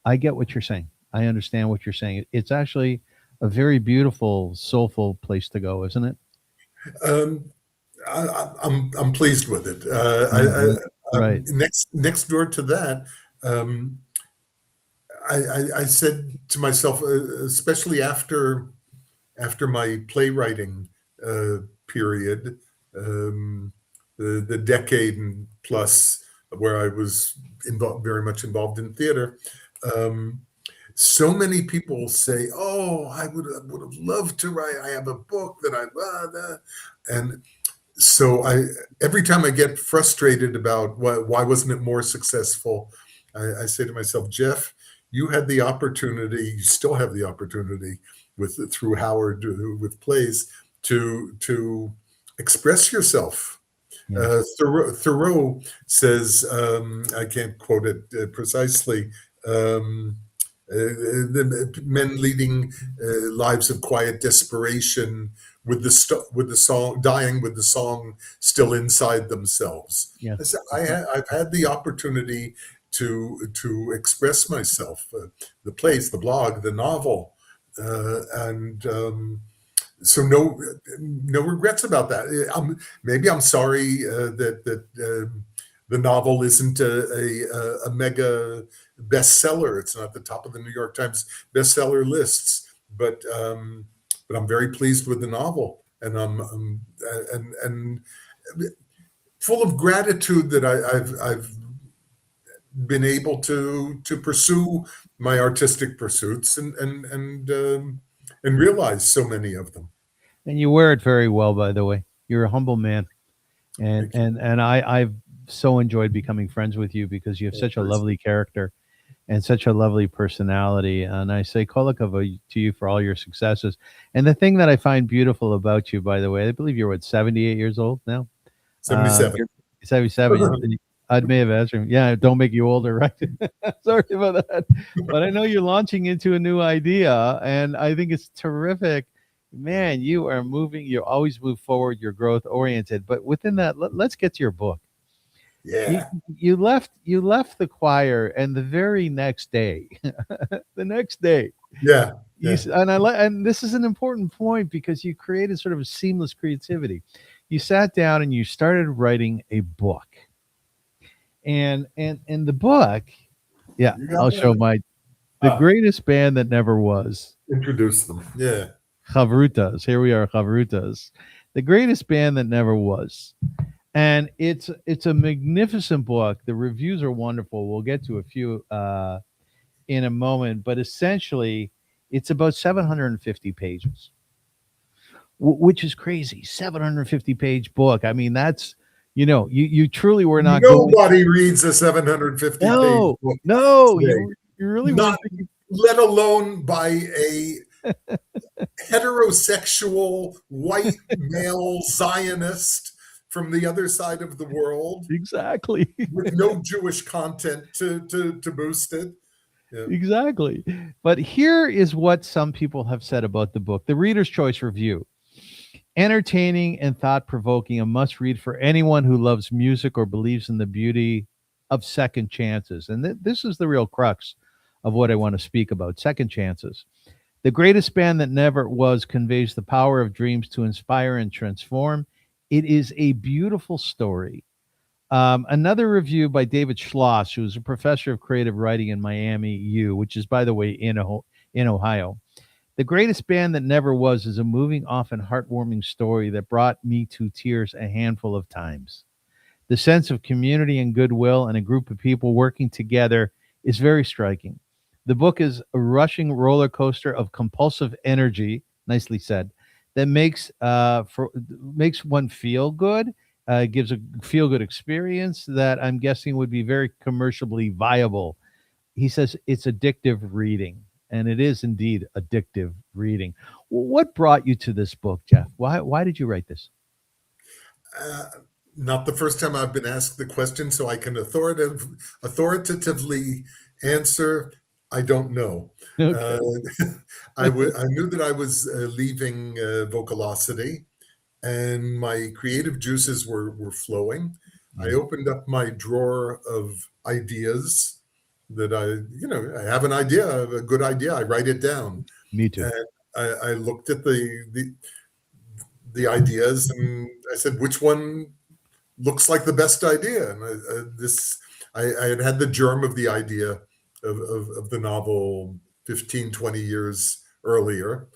I get what you're saying. I understand what you're saying. It's actually a very beautiful, soulful place to go, isn't it? Um, I'm pleased with it. Mhm. Right. Next door to that, um, I said to myself, especially after my playwriting period, um, the decade and plus where I was very much involved in theater. Um, so many people say, "Oh, I would have loved to write. I have a book that and so every time I get frustrated about why wasn't it more successful, I say to myself, Jeff, you had the opportunity, you still have the opportunity through Howard with plays to express yourself. Yeah. Thoreau says, I can't quote it precisely. The men leading lives of quiet desperation, with the song dying with the song still inside themselves. Yeah. I said, I've had the opportunity to express myself, the plays, the blog, the novel, and so no regrets about that. Maybe I'm sorry that the novel isn't a mega bestseller. It's not the top of the New York Times bestseller lists, but I'm very pleased with the novel, and and full of gratitude that I've been able to pursue my artistic pursuits and realize so many of them. And you wear it very well, by the way. You're a humble man. And Thank you. I've so enjoyed becoming friends with you because you have such a lovely character and such a lovely personality. And I say kolakava to you for all your successes. And the thing that I find beautiful about you, by the way, I believe you're 78 years old now. 77. You're 77. I'd may have asked him. Yeah, don't make you older, right? Sorry about that. But I know you're launching into a new idea, and I think it's terrific. Man, you are moving. You always move forward. You're growth oriented. But within that, let's get to your book. Yeah. You left the choir, and the very next day, the next day, Yeah. and this is an important point because you created sort of a seamless creativity. You sat down and you started writing a book, and the book, yeah, I'll show the greatest band that never was. Introduce them. Yeah. Chavrutas. Here we are, Chavrutas, the greatest band that never was. And it's a magnificent book. The reviews are wonderful. We'll get to a few in a moment, but essentially, it's about 750 pages, which is crazy. 750-page book. I mean, that's you truly were not. Nobody reads a 750 page book. No, you really not, let alone by a heterosexual white male Zionist from the other side of the world Exactly. with no Jewish content to boost it. Yeah. Exactly. But here is what some people have said about the book. The Reader's Choice Review. Entertaining and thought provoking, a must read for anyone who loves music or believes in the beauty of second chances. And this is the real crux of what I want to speak about, second chances. The greatest band that never was conveys the power of dreams to inspire and transform. It is a beautiful story. Another review by David Schloss, who's a professor of creative writing in Miami U, which is, by the way, in Ohio. The greatest band that never was is a moving, often heartwarming story that brought me to tears a handful of times. The sense of community and goodwill and a group of people working together is very striking. The book is a rushing roller coaster of compulsive energy, nicely said, that makes one feel good. Gives a feel good experience that I'm guessing would be very commercially viable. He says it's addictive reading, and it is indeed addictive reading. What brought you to this book, Jeff? Why did you write this? Uh, Not the first time I've been asked the question, so I can authoritatively answer. I don't know. Okay. I knew that I was leaving Vocalosity, and my creative juices were flowing. I opened up my drawer of ideas that I have an idea, a good idea. I write it down, Me too. and I looked at the ideas, and I said, which one looks like the best idea? And I had the germ of the idea of the novel 15, 20 years earlier,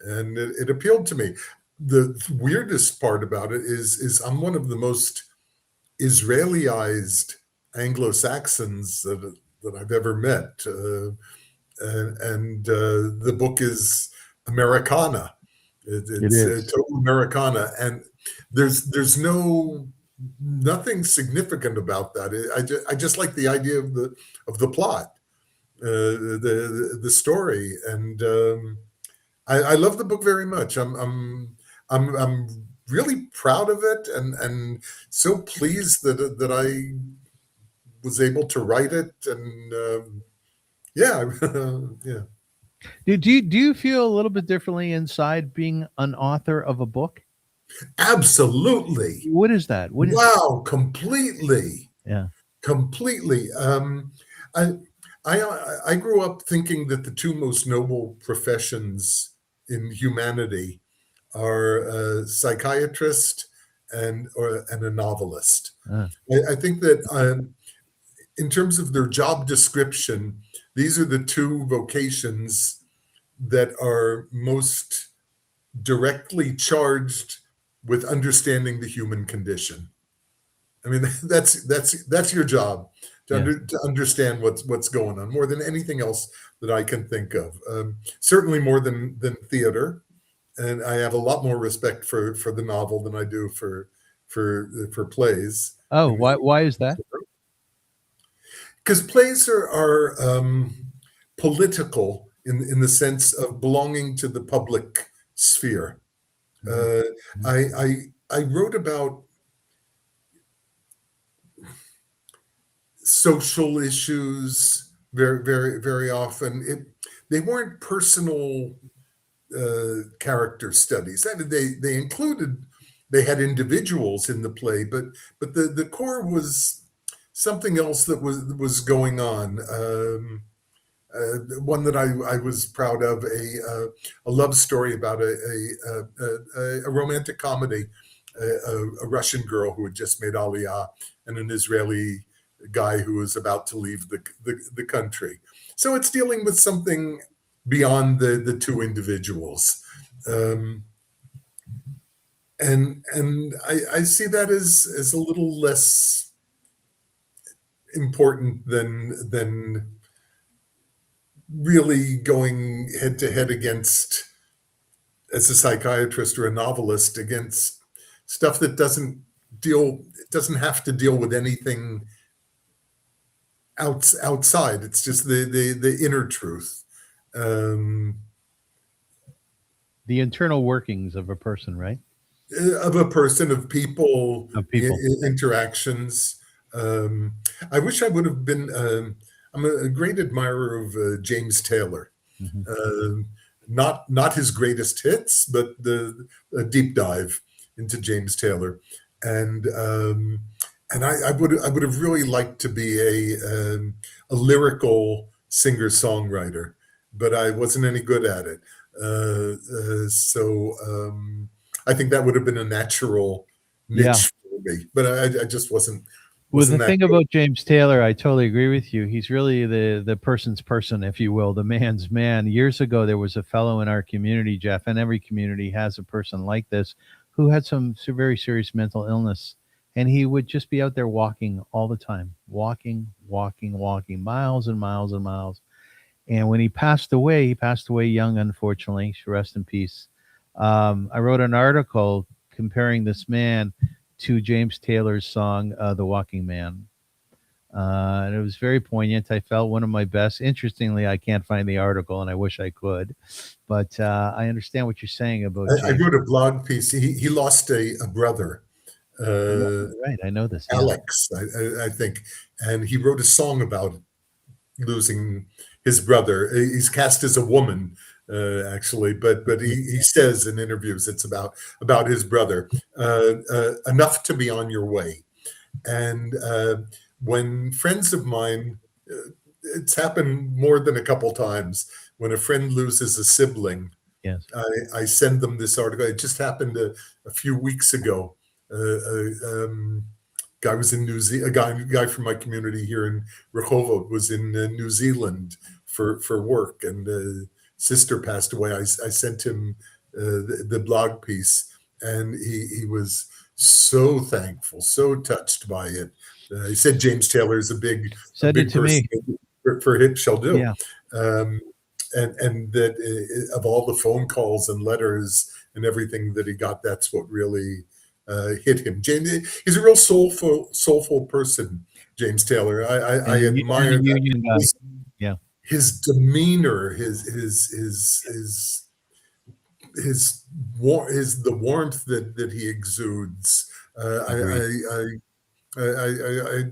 and it appealed to me. The weirdest part about it is I'm one of the most Israeliized Anglo-Saxons that I've ever met, and the book is Americana. It It's is. total Americana, and there's nothing significant about that. I just like the idea of the plot, the story, and I love the book very much. I'm really proud of it, and so pleased that I was able to write it, and yeah, yeah, Do you feel a little bit differently inside being an author of a book? absolutely. What is that? What is? Wow, completely. Yeah. Completely. I, I grew up thinking that the two most noble professions in humanity are a psychiatrist and a novelist. Uh, I think that in terms of their job description, these are the two vocations that are most directly charged with understanding the human condition. I mean, that's your job yeah. to understand what's going on more than anything else that I can think of. Certainly more than theater, and I have a lot more respect for the novel than I do for plays. Oh, why is that? Because plays are political in the sense of belonging to the public sphere. Uh, I wrote about social issues very often. They weren't personal character studies. I mean, they had individuals in the play, but the core was something else that was going on. One that I was proud of, a love story about a romantic comedy, a Russian girl who had just made Aliyah and an Israeli guy who was about to leave the country. So it's dealing with something beyond the two individuals. And I see that as a little less important than really going head to head against, as a psychiatrist or a novelist, against stuff that doesn't have to deal with anything outside. It's just the inner truth. The internal workings of a person, right? of a person, of people, of people. interactions. Um, I wish I would have been. I'm a great admirer of James Taylor. Mhm. Um, not his greatest hits, but the a deep dive into James Taylor, and I would have really liked to be a lyrical singer songwriter, but I wasn't any good at it. I think that would have been a natural Yeah. niche for me, but I just Well, the wasn't that thing good. about James Taylor, I totally agree with you. He's really the person's person, if you will, the man's man. Years ago, there was a fellow in our community, Jeff, and every community has a person like this who had some very serious mental illness, and he would just be out there walking all the time, walking, walking, walking, miles and miles and miles. And when he passed away young, unfortunately. She rest in peace. I wrote an article comparing this man to James Taylor's song, "The Walking Man," and it was very poignant. I felt one of my best. Interestingly, I can't find the article, and I wish I could. But I understand what you're saying about I James. wrote a blog piece. He lost a brother, Yeah, uh, you're right. I know this. Yeah, Alex, I think, and he wrote a song about losing his brother. He's cast as a woman, actually, but he says in interviews it's about his brother. Enough to be on your way, and when friends of mine, it's happened more than a couple times. When a friend loses a sibling, yes, I send them this article. It just happened a few weeks ago. Guy was in New Zealand. A guy from my community here in Rehovot was in New Zealand for work, and sister passed away. I sent him the blog piece, and he was so thankful, so touched by it. He said James Taylor is a said it big to person me. for Hip Shall Do. Yeah, Um, and that of all the phone calls and letters and everything that he got, that's what really hit him. James, he's a real soulful person, James Taylor. I and a admire that. union guy. His, Yeah, his demeanor, his the warmth that he exudes. agreed. I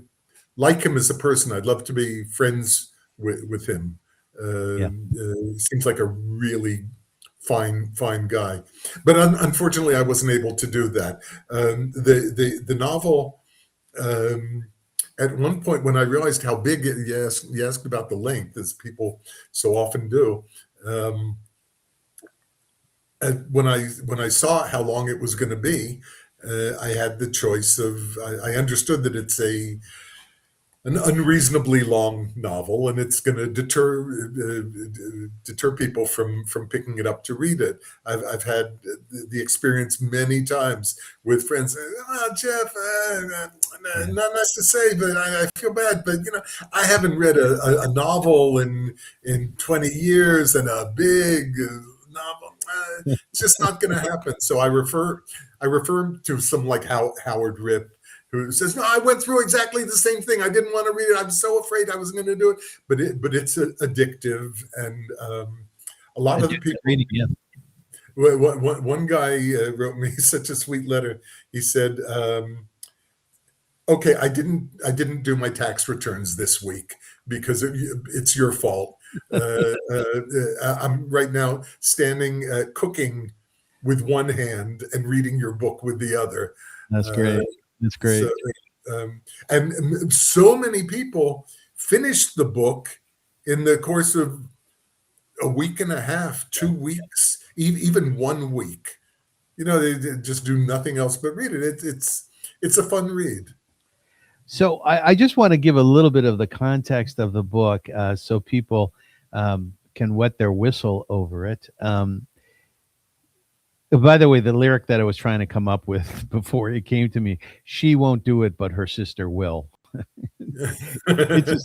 like him as a person. I'd love to be friends with him. Yeah. He seems like a really fine guy, but unfortunately, I wasn't able to do that. The novel. At one point, when I realized how big you asked about the length, as people so often do. Um, and when I saw how long it was going to be, I had the choice of. I understood that it's an unreasonably long novel, and it's going to deter people from picking it up to read it. I've had the experience many times with friends. Jeff, Yeah. not nice to say, but I feel bad. But I haven't read a novel in 20 years, and a big novel. It's just not going to happen. So I refer to some like Howard Rip, who says, "No, I went through exactly the same thing. I didn't want to read it. I'm so afraid I wasn't going to do it." But it's addictive, and a lot of the Addicted people. reading. Yeah, One guy wrote me such a sweet letter. He said, "Okay, I didn't do my tax returns this week because it's your fault. I'm right now standing cooking with one hand and reading your book with the other." that's Uh, great. That's so, great. and so many people finished the book in the course of a week and a half, 2 weeks, even 1 week. They just do nothing else but read it. It's a fun read. So I just want to give a little bit of the context of the book so people can wet their whistle over it. By the way, the lyric that I was trying to come up with before it came to me, she won't do it, but her sister will. It's a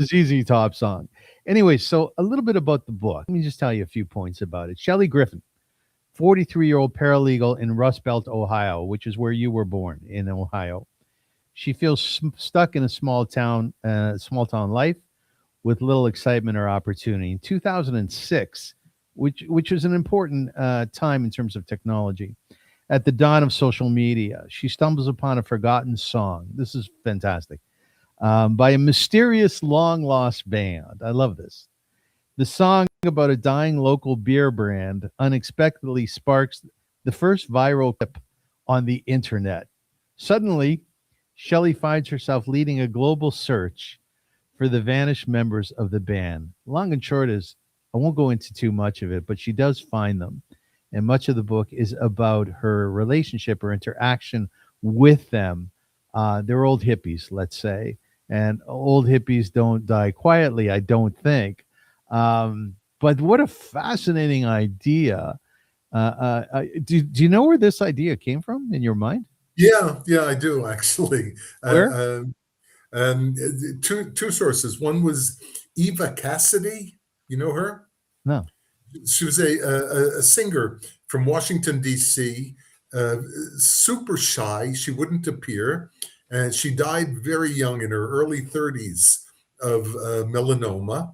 ZZ Top song. Anyway, so a little bit about the book. Let me just tell you a few points about it. Shelley Griffin, 43-year-old paralegal in Rust Belt, Ohio, which is where you were born, in Ohio. She feels stuck in a small town life with little excitement or opportunity. In 2006, which was an important time in terms of technology, At the dawn of social media, she stumbles upon a forgotten song. This is fantastic. By a mysterious long lost band. I love this. The song about a dying local beer brand unexpectedly sparks the first viral clip on the internet. Suddenly, Shelley finds herself leading a global search for the vanished members of the band. Long and short is, I won't go into too much of it, but she does find them. And much of the book is about her relationship or interaction with them. They're old hippies, let's say. And old hippies don't die quietly, I don't think. But what a fascinating idea. Do you know where this idea came from in your mind? Yeah, I do actually. Where? Two sources. One was Eva Cassidy. You know her? No. She was a singer from Washington, D.C., super shy. She wouldn't appear. And she died very young in her early 30s of melanoma.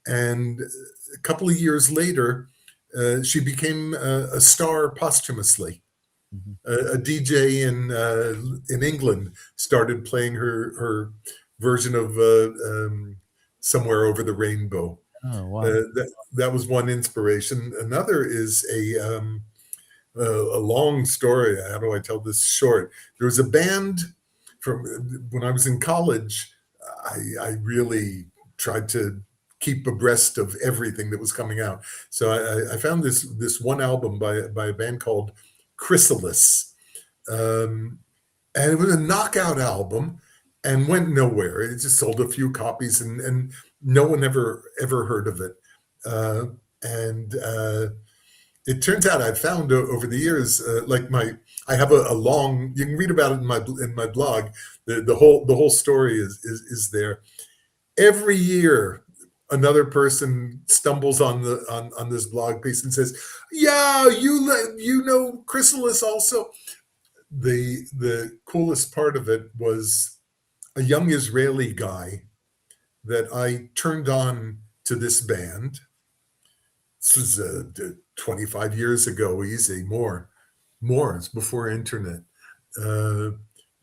And a couple of years later, she became a star posthumously. Mhm. A DJ in England started playing her version of "Somewhere Over the Rainbow." Oh, wow. That was one inspiration. Another is a long story. How do I tell this short? There was a band from when I was in college. I really tried to keep abreast of everything that was coming out. So I found this one album by a band called Chrysalis, and it was a knockout album and went nowhere. It just sold a few copies, and no one ever heard of it. And It turns out I found over the years, I have a long. You can read about it in my blog. The whole story is there. Every year, another person stumbles on this blog piece and says, "Yeah, you know Chrysalis also." The coolest part of it was a young Israeli guy that I turned on to this band. This was 25 years ago, easy, more. It's before internet. Uh,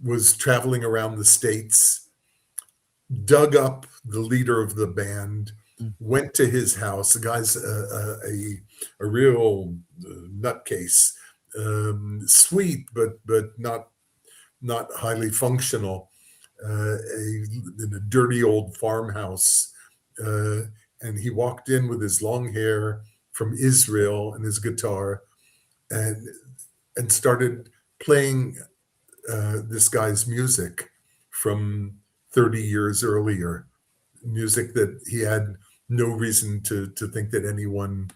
was traveling around the States, dug up the leader of the band, Mm. went to his house. The guy's a real nutcase, sweet, but not highly functional, in a dirty old farmhouse. Uh, and he walked in with his long hair from Israel and his guitar, and started playing this guy's music from 30 years earlier, music that he had no reason to think that anyone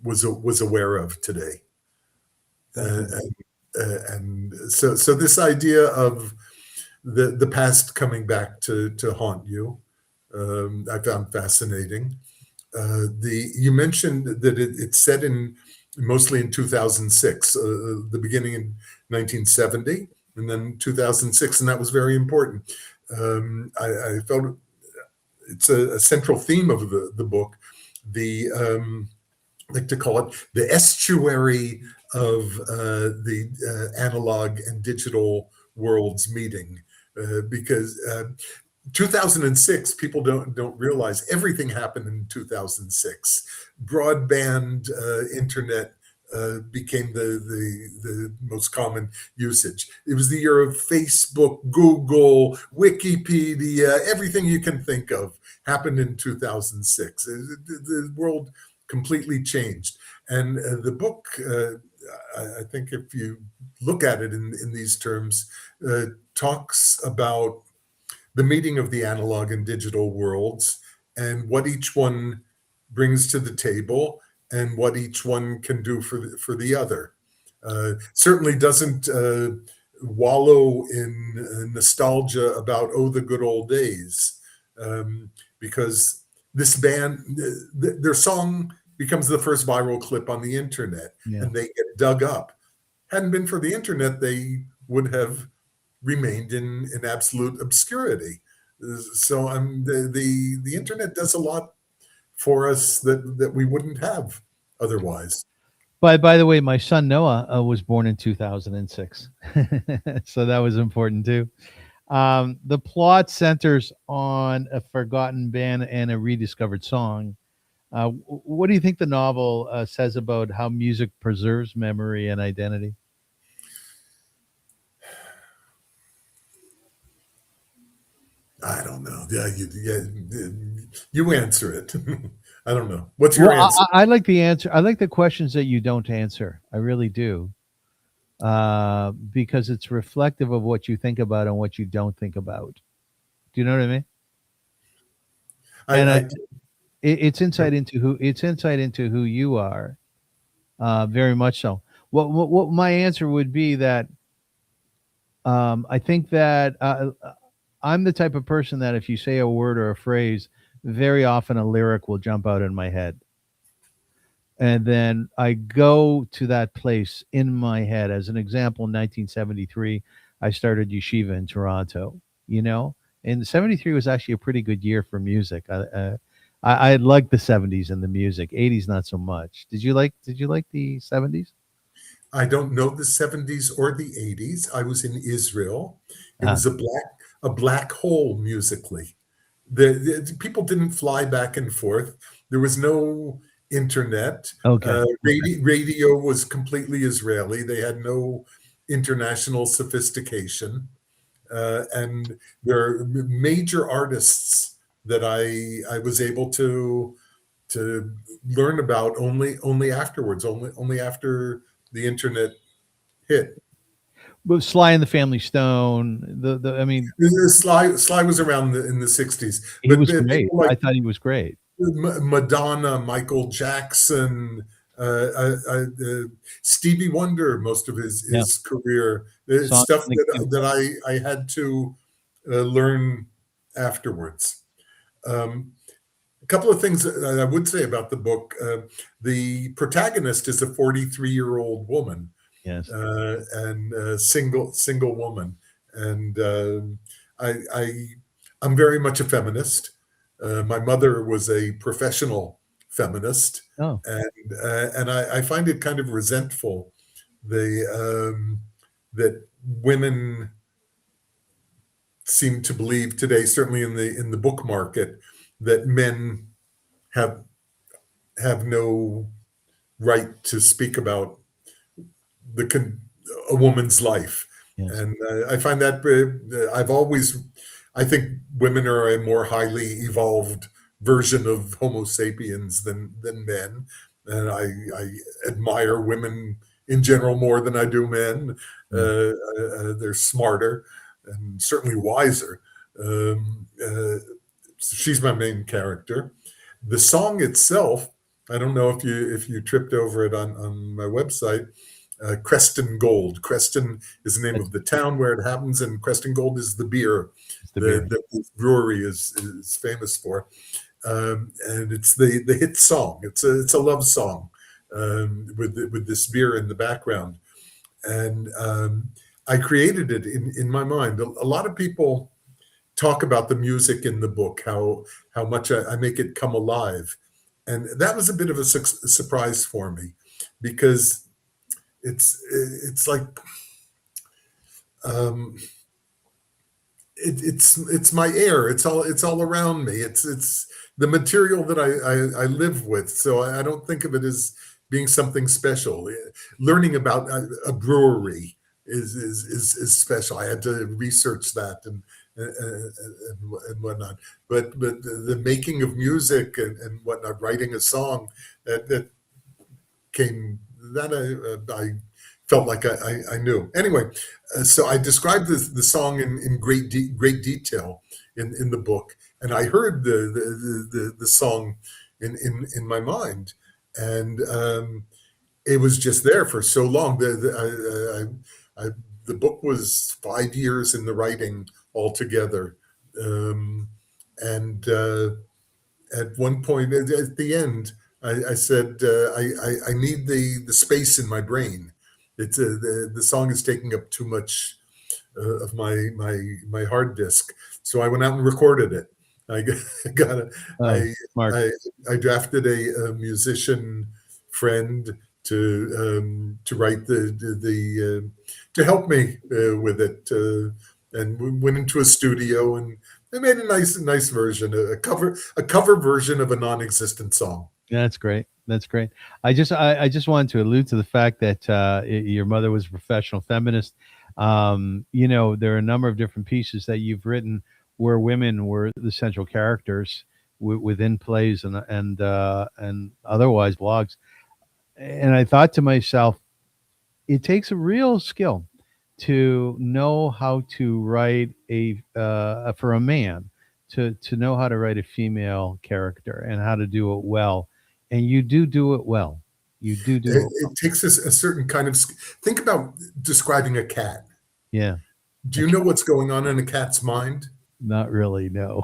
was aware of today. And so this idea of the past coming back to haunt you, I found fascinating. You mentioned that it's set in mostly in 2006, the beginning in 1970, and then 2006, and that was very important. I felt it's a central theme of the book. I like to call it the estuary of the analog and digital worlds meeting, because 2006, people don't realize everything happened in 2006. Broadband internet became the most common usage. It was the year of Facebook, Google, Wikipedia, everything you can think of happened in 2006. The world completely changed. And the book, I think if you look at it in these terms, talks about the meeting of the analog and digital worlds and what each one brings to the table and what each one can do for the other. Certainly doesn't wallow in nostalgia about, oh, the good old days, because this band, their song becomes the first viral clip on the internet, Yeah. and they get dug up. Hadn't been for the internet, they would have remained in absolute obscurity. So the internet does a lot for us that we wouldn't have otherwise. By the way, my son Noah was born in 2006, so that was important too. The plot centers on a forgotten band and a rediscovered song. What do you think the novel says about how music preserves memory and identity? I don't know. You answer it. I don't know. What's your Well, answer? I like the answer. I like the questions that you don't answer. I really do, because it's reflective of what you think about and what you don't think about. Do you know what I mean? And I it's insight into who you are, very much so. What my answer would be that I think that I'm the type of person that if you say a word or a phrase, very often a lyric will jump out in my head. And then I go to that place in my head. As an example, in 1973, I started yeshiva in Toronto, you know, and 73 was actually a pretty good year for music. I liked the 70s and the music, 80s, not so much. Did you like the 70s? I don't know the 70s or the 80s. I was in Israel. It Ah, was a black hole musically. People didn't fly back and forth. There was no internet. okay. Okay. Radio was completely Israeli. They had no international sophistication. And there are major artists that I was able to learn about only afterwards, only after the internet hit. But Sly and the Family Stone, I mean, Sly was around in the 60s, he but was great. people like I thought he was great. Madonna, Michael Jackson, Stevie Wonder, most of Yeah. his career, Song stuff in the Key. that I had to learn afterwards. Um, a couple of things that I would say about the book. The protagonist is a 43-year-old woman, Yes. and single woman, and I I'm very much a feminist. My mother was a professional feminist, Oh, and I find it kind of resentful the that women seem to believe today, certainly in the book market, that men have no right to speak about the a woman's life. yes. And I find that I think women are a more highly evolved version of Homo sapiens than men, and I admire women in general more than I do men. Yeah. They're smarter and certainly wiser. She's my main character. The song itself, I don't know if you tripped over it on my website. Creston Gold. Creston is the name It's of the town where it happens, and Creston Gold is the beer it's the beer. the brewery is famous for. And it's the hit song. It's a love song, with this beer in the background, and I created it in my mind. A lot of people talk about the music in the book, how much I make it come alive, and that was a bit of a surprise for me, because it's like, um, it's my air. It's all around me. It's the material that I live with. So I don't think of it as being something special. Learning about a brewery is special. I had to research that and whatnot. But the making of music and whatnot, writing a song, that came that I felt like I knew. Anyway, so I described the song in great detail in the book, and I heard the song in my mind, and it was just there for so long. The book was 5 years in the writing altogether, and at one point at the end, I said, I need the space in my brain. It's the song is taking up too much of my hard disk. So I went out and recorded it. I got a, Oh, smart. I drafted a musician friend to write to help me with it, and we went into a studio and they made a nice version, a cover version of a non-existent song. Yeah, that's great. That's great. I just wanted to allude to the fact that your mother was a professional feminist. There are a number of different pieces that you've written where women were the central characters within plays and otherwise blogs. And I thought to myself, it takes a real skill to know how to write for a man to know how to write a female character and how to do it well. And you do it well. You do it well. It takes a certain kind of think about describing a cat. Yeah. Do you know what's going on in a cat's mind? Not really, no.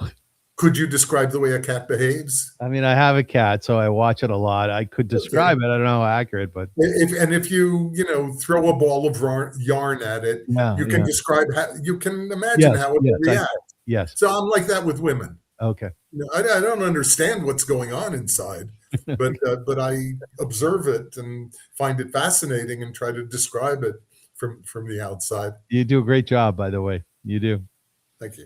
Could you describe the way a cat behaves? I mean, I have a cat, so I watch it a lot. I could describe it. I don't know how accurate, but if you throw a ball of yarn at it, you can describe you can imagine how it would react. Yes. So I'm like that with women. Okay. I don't understand what's going on inside, but I observe it and find it fascinating and try to describe it from the outside. You do a great job, by the way. You do. Thank you.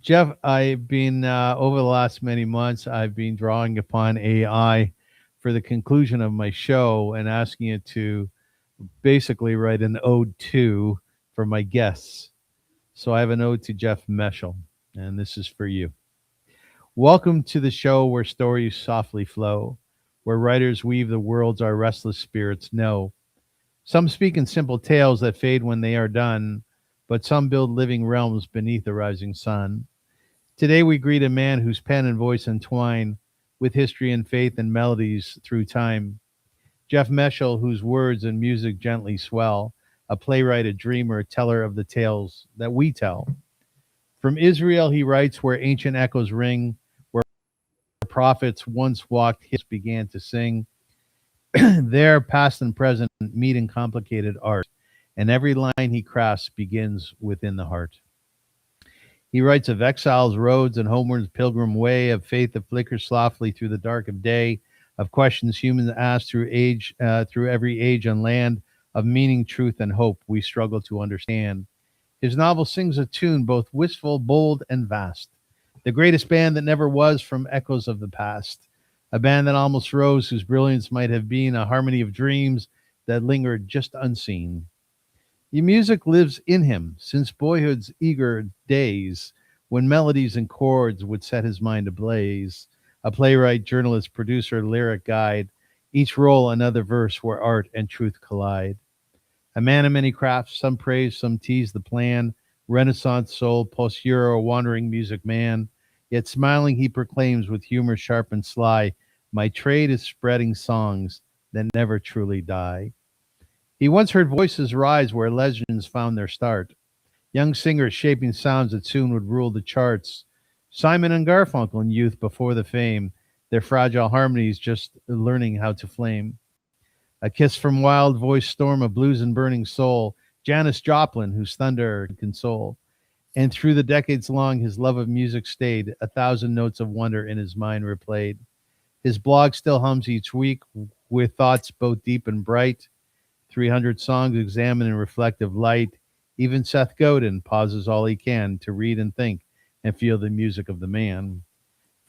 Jeff, I've been over the last many months, I've been drawing upon AI for the conclusion of my show and asking it to basically write an ode to for my guests. So I have an ode to Jeff Meschel, and this is for you. Welcome to the show where stories softly flow, where writers weave the worlds our restless spirits know. Some speak in simple tales that fade when they are done, but some build living realms beneath the rising sun. Today we greet a man whose pen and voice entwine with history and faith and melodies through time. Jeff Meschel, whose words and music gently swell, a playwright, a dreamer, a teller of the tales that we tell. From Israel he writes where ancient echoes ring, where prophets once walked his began to sing. There past and present meet in complicated art, and every line he crafts begins within the heart. He writes of exile's roads and homeward's pilgrim way, of faith that flickers softly through the dark of day, of questions humans ask through every age and land, of meaning, truth, and hope we struggle to understand. His novel sings a tune both wistful, bold, and vast. The greatest band that never was from echoes of the past. A band that almost rose, whose brilliance might have been a harmony of dreams that lingered just unseen. The music lives in him since boyhood's eager days, when melodies and chords would set his mind ablaze. A playwright, journalist, producer, lyric guide, each role another verse where art and truth collide. A man of many crafts, some praise, some tease the plan. Renaissance soul, post-Euro, wandering music man. Yet smiling he proclaims with humor sharp and sly, my trade is spreading songs that never truly die. He once heard voices rise where legends found their start. Young singers shaping sounds that soon would rule the charts. Simon and Garfunkel in youth before the fame, their fragile harmonies just learning how to flame. A kiss from wild voice storm of blues and burning soul, Janis Joplin, whose thunder could console. And through the decades long, his love of music stayed, 1,000 notes of wonder in his mind replayed. His blog still hums each week with thoughts both deep and bright. 300 songs examine in reflective light. Even Seth Godin pauses all he can to read and think and feel the music of the man.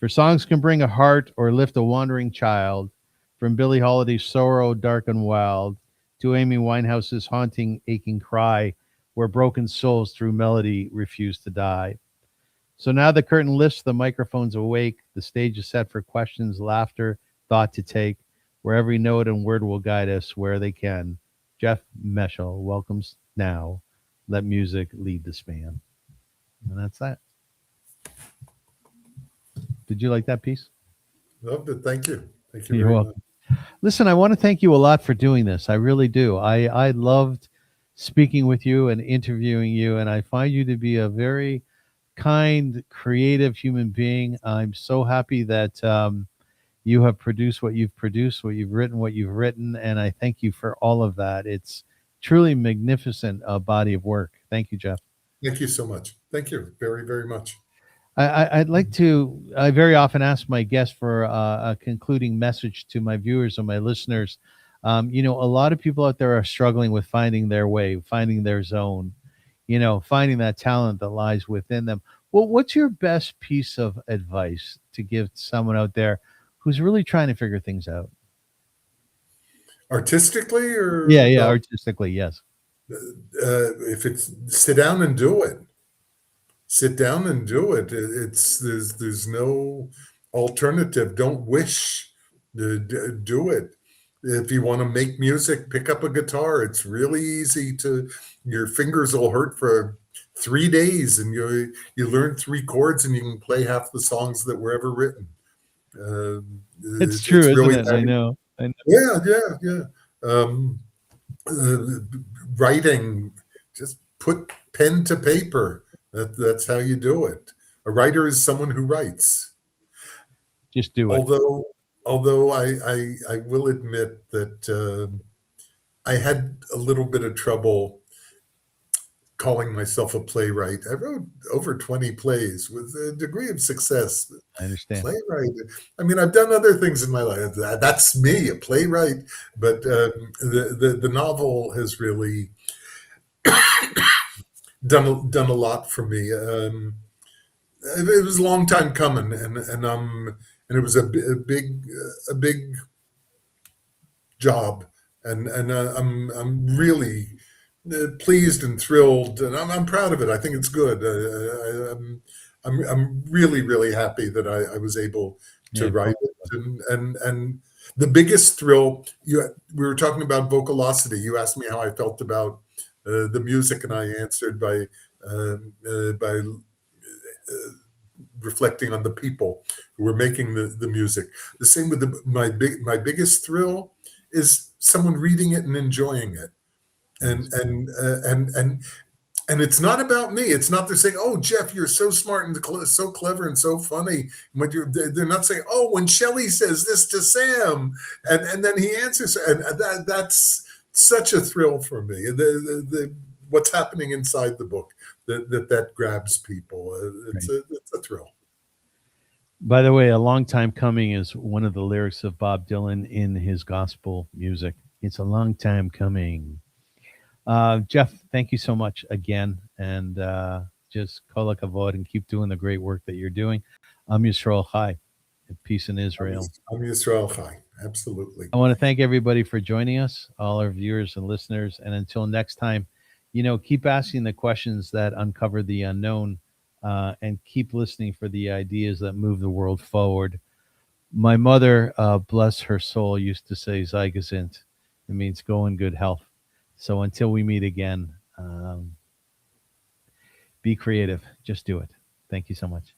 For songs can bring a heart or lift a wandering child, from Billie Holiday's sorrow dark and wild to Amy Winehouse's haunting, aching cry, where broken souls through melody refuse to die. So now the curtain lifts, the microphone's awake, the stage is set for questions, laughter, thought to take, where every note and word will guide us where they can. Jeff Meschel welcomes now. Let music lead the span. And that's that. Did you like that piece? Loved it. Thank you. Thank you. You're very welcome. much. Listen, I want to thank you a lot for doing this. I really do. I loved speaking with you and interviewing you, and I find you to be a very kind, creative human being. I'm so happy that you have produced what you've produced, what you've written, and I thank you for all of that. It's truly magnificent body of work. Thank you, Jeff. Thank you so much. Thank you very, very much. I'd like to. I very often ask my guests for a concluding message to my viewers and my listeners. A lot of people out there are struggling with finding their way, finding their zone, finding that talent that lies within them. Well, what's your best piece of advice to give someone out there who's really trying to figure things out? Artistically Yeah, or yeah, artistically, yes. if it's sit down and do it. Sit down and do it. It's there's no alternative. Don't wish. Do it. If you want to make music, pick up a guitar. It's really easy to. Your fingers will hurt for 3 days, and you learn three chords, and you can play half the songs that were ever written. Uh, It's true, it's isn't really it? I that. know. I know. Yeah, yeah, yeah. Um, uh, Writing, just put pen to paper. That's how you do it. A writer is someone who writes. Just do it. Although, although I will admit that I had a little bit of trouble calling myself a playwright. I wrote over 20 plays with a degree of success. I understand. Playwright. I mean, I've done other things in my life. That's me, a playwright. But the novel has really done a lot for me. It was a long time coming, and it was a big job, and I'm really pleased and thrilled, and I'm proud of it. I think it's good. I'm really happy that I was able to Yeah, write cool. it, and the biggest thrill. We were talking about vocalosity. You asked me how I felt about the music, and I answered by reflecting on the people who were making the music. The same with my biggest thrill is someone reading it and enjoying it, Nice. and it's not about me. It's not they're saying, "Oh, Jeff, you're so smart and so clever and so funny." When they're not saying, "Oh, when Shelley says this to Sam," and then he answers, and that's such a thrill for me. The what's happening inside the book that grabs people. Great. It's a thrill. By the way, a long time coming is one of the lyrics of Bob Dylan in his gospel music. It's a long time coming. Jeff, thank you so much again, and just kol hakavod and keep doing the great work that you're doing. I'm Yisrael Chai, peace in Israel. I'm Yisrael Chai. Absolutely. I want to thank everybody for joining us, all our viewers and listeners. And until next time, keep asking the questions that uncover the unknown, and keep listening for the ideas that move the world forward. My mother, bless her soul, used to say Zeigesind. It means go in good health. So until we meet again, be creative. Just do it. Thank you so much.